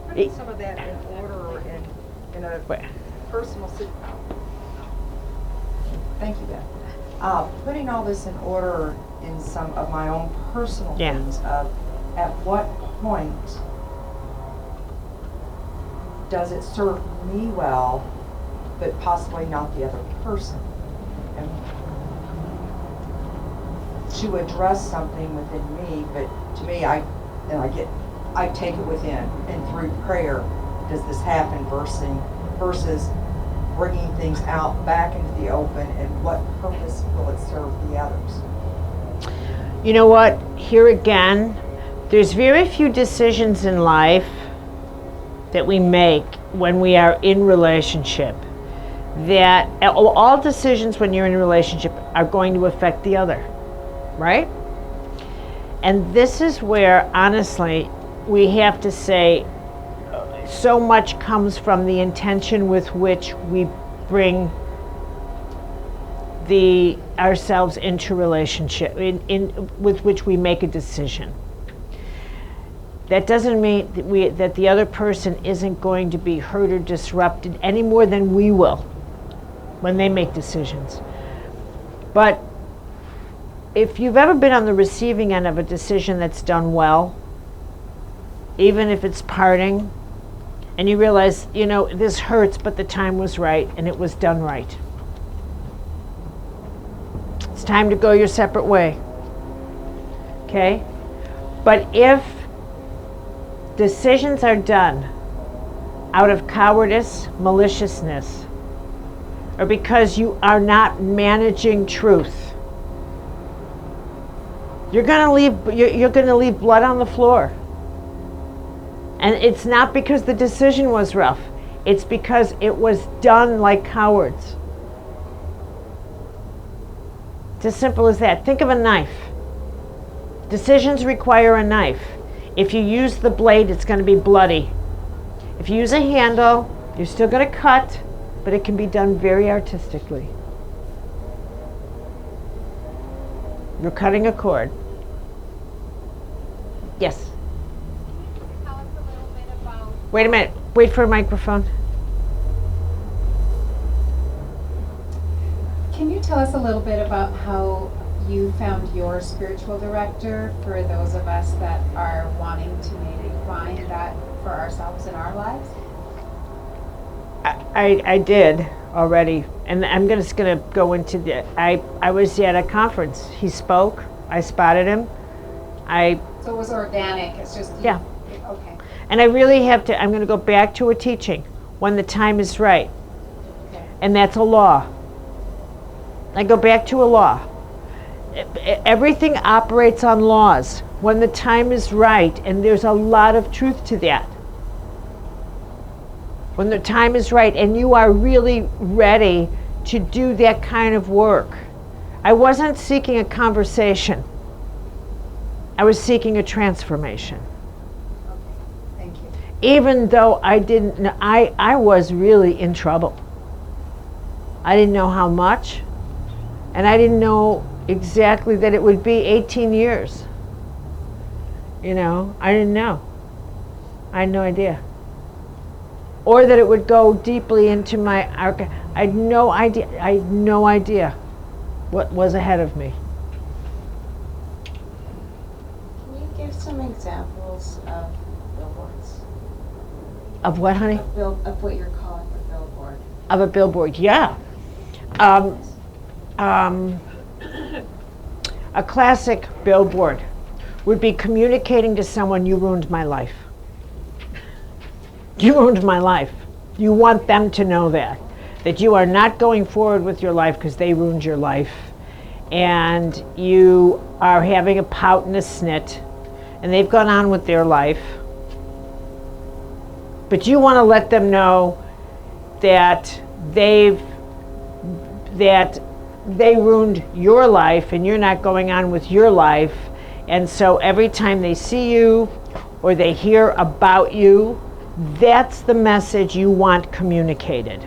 F: putting some of that in order in a personal Thank you, Beth. Putting all this in order in some of my own personal things of at what point does it serve me well, but possibly not the other person? And to address something within me, but to me, I take it within, and through prayer does this happen versus bringing things out back into the open, and what purpose will it serve the others?
A: You know what? Here again, there's very few decisions in life that we make when we are in relationship that all decisions when you're in a relationship are going to affect the other, right? And this is where, honestly, we have to say so much comes from the intention with which we bring ourselves into relationship, with which we make a decision. That doesn't mean that the other person isn't going to be hurt or disrupted any more than we will when they make decisions. But if you've ever been on the receiving end of a decision that's done well, even if it's parting, and you realize, this hurts, but the time was right and it was done right. It's time to go your separate way. Okay? But if decisions are done out of cowardice, maliciousness, or because you are not managing truth, you're going to leave blood on the floor. And it's not because the decision was rough. It's because it was done like cowards. It's as simple as that. Think of a knife. Decisions require a knife. If you use the blade, it's going to be bloody. If you use a handle, you're still going to cut, but it can be done very artistically. You're cutting a cord. Yes? Wait a minute. Wait for a microphone.
G: Can you tell us a little bit about how you found your spiritual director for those of us that are wanting to maybe find that for ourselves in our lives?
A: I did already, and I'm just going to go into the. I was at a conference. He spoke. I spotted him.
G: So it was organic. It's just
A: yeah.
G: Okay.
A: And I really have to. I'm going to go back to a teaching when the time is right, and that's a law. I go back to a law. Everything operates on laws when the time is right, and there's a lot of truth to that. When the time is right and you are really ready to do that kind of work. I wasn't seeking a conversation. I was seeking a transformation.
G: Okay. Thank you.
A: Even though I didn't know, I was really in trouble. I didn't know how much, and I didn't know exactly that it would be 18 years. You know, I didn't know. I had no idea. Or that it would go deeply into my I had no idea. I had no idea what was ahead of me.
H: Can you give some examples of billboards?
A: Of what, honey?
H: Of what you're calling a billboard.
A: Of a billboard, yeah. A classic billboard would be communicating to someone, you ruined my life. You ruined my life. You want them to know that you are not going forward with your life because they ruined your life. And you are having a pout and a snit, and they've gone on with their life. But you want to let them know that they ruined your life and you're not going on with your life. And so every time they see you or they hear about you, that's the message you want communicated.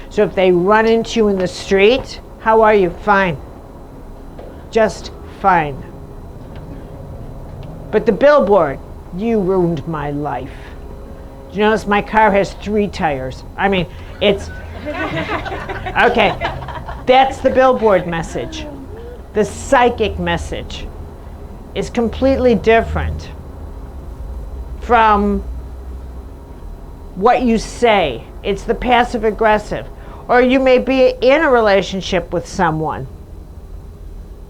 A: So if they run into you in the street, how are you? Fine. Just fine. But the billboard, you ruined my life. Do you notice my car has 3 tires? I mean, it's, okay, that's the billboard message. The psychic message is completely different from what you say. It's the passive aggressive. Or you may be in a relationship with someone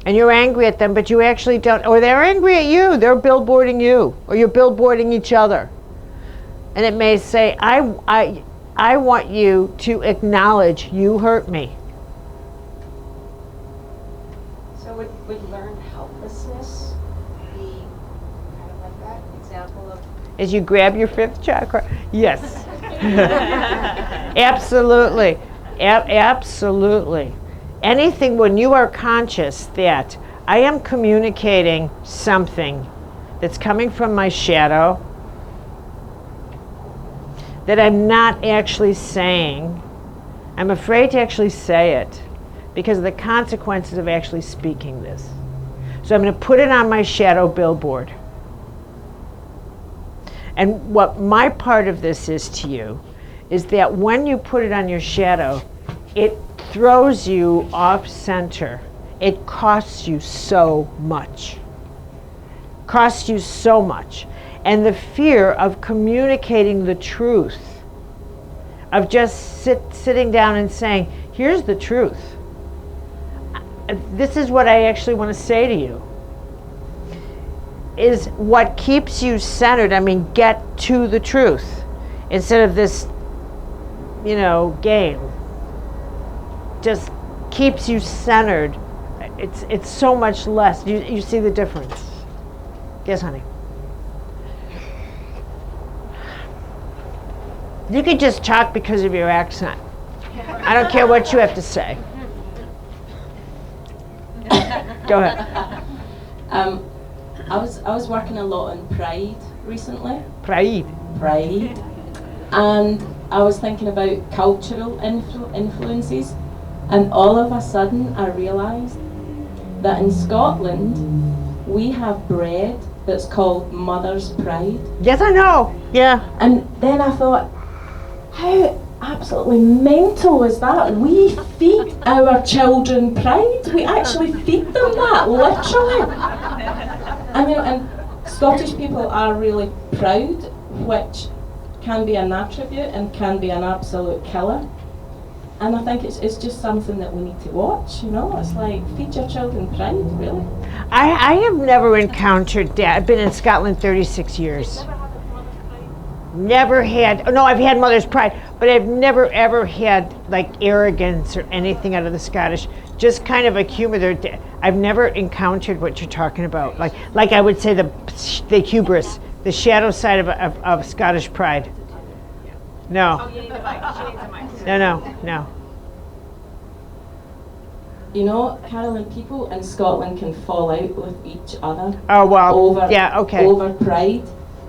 A: and you're angry at them, but you actually don't, or they're angry at you, they're billboarding you, or you're billboarding each other. And it may say, I want you to acknowledge you hurt me.
H: So would learned helplessness be kind of like that example of?
A: As you grab your 5th chakra? Yes. Absolutely. Absolutely. Anything when you are conscious that I am communicating something that's coming from my shadow that I'm not actually saying, I'm afraid to actually say it because of the consequences of actually speaking this. So I'm going to put it on my shadow billboard. And what my part of this is to you is that when you put it on your shadow, it throws you off center. It costs you so much. Costs you so much. And the fear of communicating the truth, of just sitting down and saying, here's the truth. This is what I actually want to say to you, is what keeps you centered. I mean, get to the truth instead of this, game. Just keeps you centered. It's so much less. You see the difference? Yes, honey. You can just talk because of your accent. I don't care what you have to say. Go ahead.
I: I was working a lot on pride recently.
A: Pride.
I: And I was thinking about cultural influences, and all of a sudden I realised that in Scotland we have bread that's called Mother's Pride.
A: Yes, I know. Yeah.
I: And then I thought, how absolutely mental is that? We feed our children pride. We actually feed them that, literally. I mean, and Scottish people are really proud, which can be an attribute and can be an absolute killer. And I think it's just something that we need to watch, It's like, feed your children pride, really.
A: I have never encountered that. I've been in Scotland 36 years. Never had, no, I've had mother's pride, but I've never ever had like arrogance or anything out of the Scottish. Just kind of a humor. I've never encountered what you're talking about. Like I would say the hubris, the shadow side of Scottish pride. No.
C: Oh, you need the mic. She needs the mic.
A: No.
I: Carolyn, people in Scotland can fall out with each other.
A: Oh, well,
I: over,
A: yeah, okay.
I: Over pride.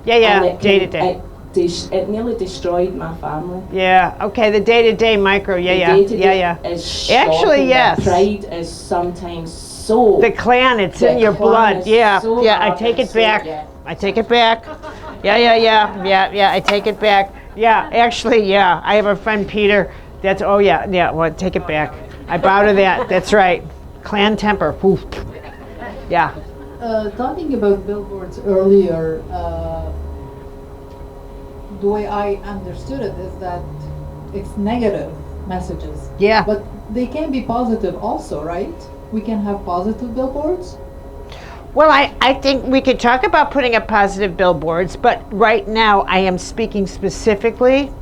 A: Yeah, day to day.
I: It nearly destroyed my family.
A: Yeah, okay, the day-to-day micro, yeah.
I: Is shocking.
A: Actually, yes.
I: Pride is sometimes so...
A: The clan, it's in your blood, yeah,
I: so
A: I take it back.
I: Yeah.
A: I take it back. Yeah, I take it back. Yeah, actually, yeah, I have a friend, Peter, that's, well, take it back. I bow to that, that's right. Clan temper, poof. Yeah.
J: Talking about billboards earlier, the way I understood it is that it's negative messages.
A: Yeah.
J: But they can be positive also, right? We can have positive billboards?
A: Well, I think we could talk about putting up positive billboards, but right now I am speaking specifically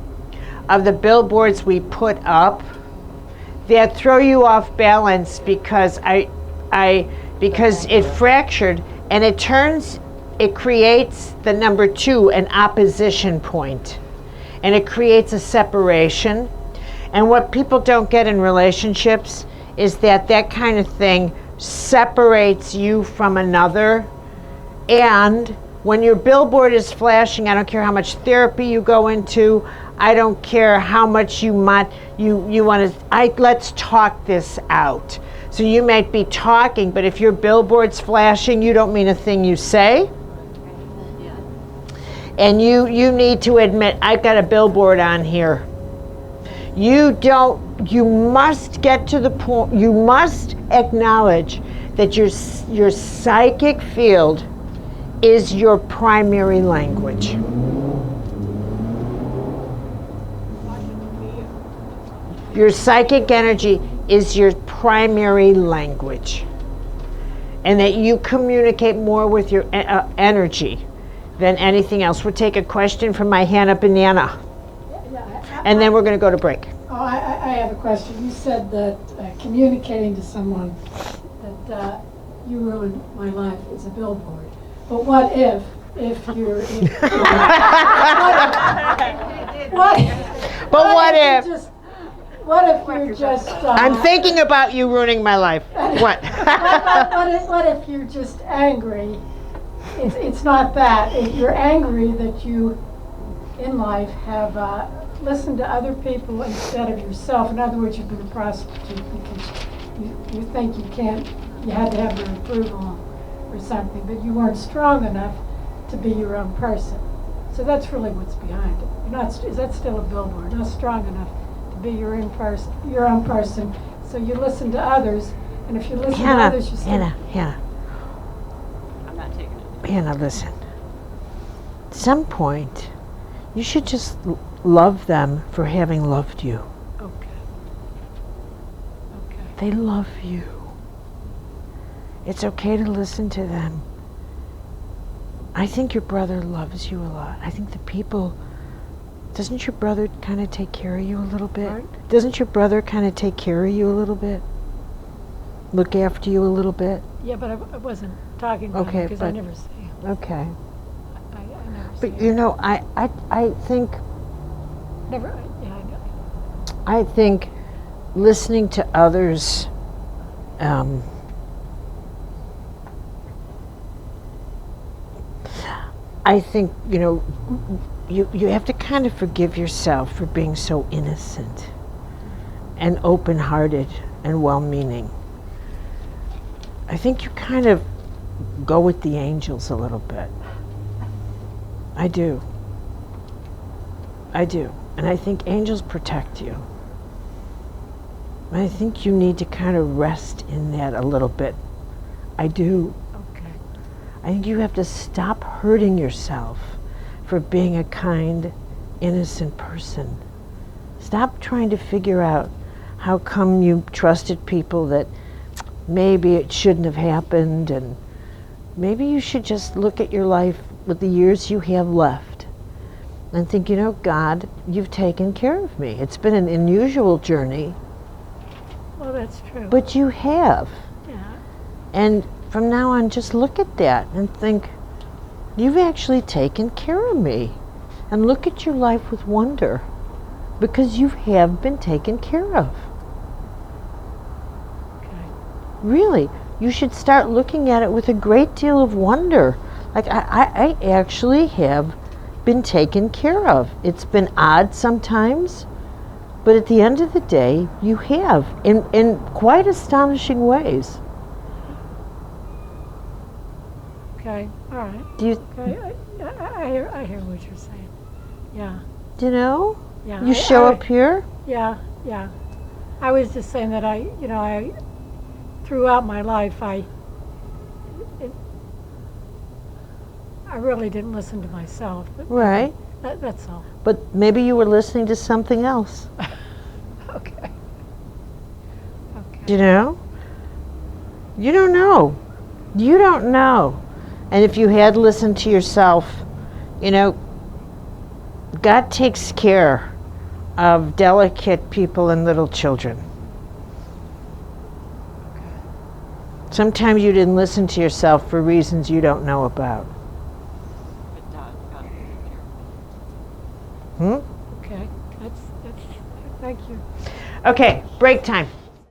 A: of the billboards we put up that throw you off balance because because it fractured and it creates the number 2, an opposition point, and it creates a separation. And what people don't get in relationships is that kind of thing separates you from another. And when your billboard is flashing, I don't care how much therapy you go into, I don't care how much you want to, let's talk this out. So you might be talking, but if your billboard's flashing, you don't mean a thing you say. And you need to admit, I've got a billboard on here. You must get to the point, you must acknowledge that your psychic field is your primary language. Your psychic energy is your primary language. And that you communicate more with your energy than anything else. We'll take a question from my Hannah Banana. And then we're going to go to break.
B: Oh, I have a question. You said that communicating to someone that you ruined my life is a billboard. But what if you're what if you're just
A: I'm thinking about you ruining my life. What?
B: what if you're just angry? It's not that. If you're angry that you in life have listened to other people instead of yourself. In other words, you've been a prostitute because you think you had to have their approval or something, but you weren't strong enough to be your own person. So that's really what's behind it. Is that still a billboard? Not strong enough to be your own person. So you listen to others, and if you listen to others, you still...
A: Hannah.
H: I'm not taking it.
A: Hannah, listen. At some point, you should just love them for having loved you.
B: Okay.
A: They love you. It's okay to listen to them. I think your brother loves you a lot. I think the people... Doesn't your brother kind of take care of you a little bit?
B: Right.
A: Doesn't your brother kind of take care of you a little bit? Look after you a little bit?
B: Yeah, but I wasn't talking about him because I never see him.
A: Okay.
B: I never see
A: But
B: him.
A: you know, I think...
B: Never, yeah, I know.
A: I think listening to others, I think, you have to kind of forgive yourself for being so innocent and open-hearted and well-meaning. I think you kind of go with the angels a little bit. I do. And I think angels protect you. And I think you need to kind of rest in that a little bit. I do.
B: Okay.
A: I think you have to stop hurting yourself for being a kind, innocent person. Stop trying to figure out how come you trusted people that maybe it shouldn't have happened, and maybe you should just look at your life with the years you have left and think, God, you've taken care of me. It's been an unusual journey.
B: Well, that's true.
A: But you have.
B: Yeah.
A: And from now on, just look at that and think, you've actually taken care of me. And look at your life with wonder, because you have been taken care of.
B: Okay.
A: Really, you should start looking at it with a great deal of wonder. Like, I actually have been taken care of. It's been odd sometimes, but at the end of the day, you have, in quite astonishing ways.
B: Okay. Okay, all right.
A: Do you,
B: Okay, I hear what you're saying. Yeah,
A: you know?
B: yeah.
A: You show up here?
B: Yeah, yeah. I was just saying that throughout my life, I really didn't listen to myself. But
A: Right.
B: That's all.
A: But maybe you were listening to something else.
B: Okay.
A: You know? You don't know. You don't know. And if you had listened to yourself, you know, God takes care of delicate people and little children. Sometimes you didn't listen to yourself for reasons you don't know about.
B: Okay, that's thank you.
A: Okay, break time.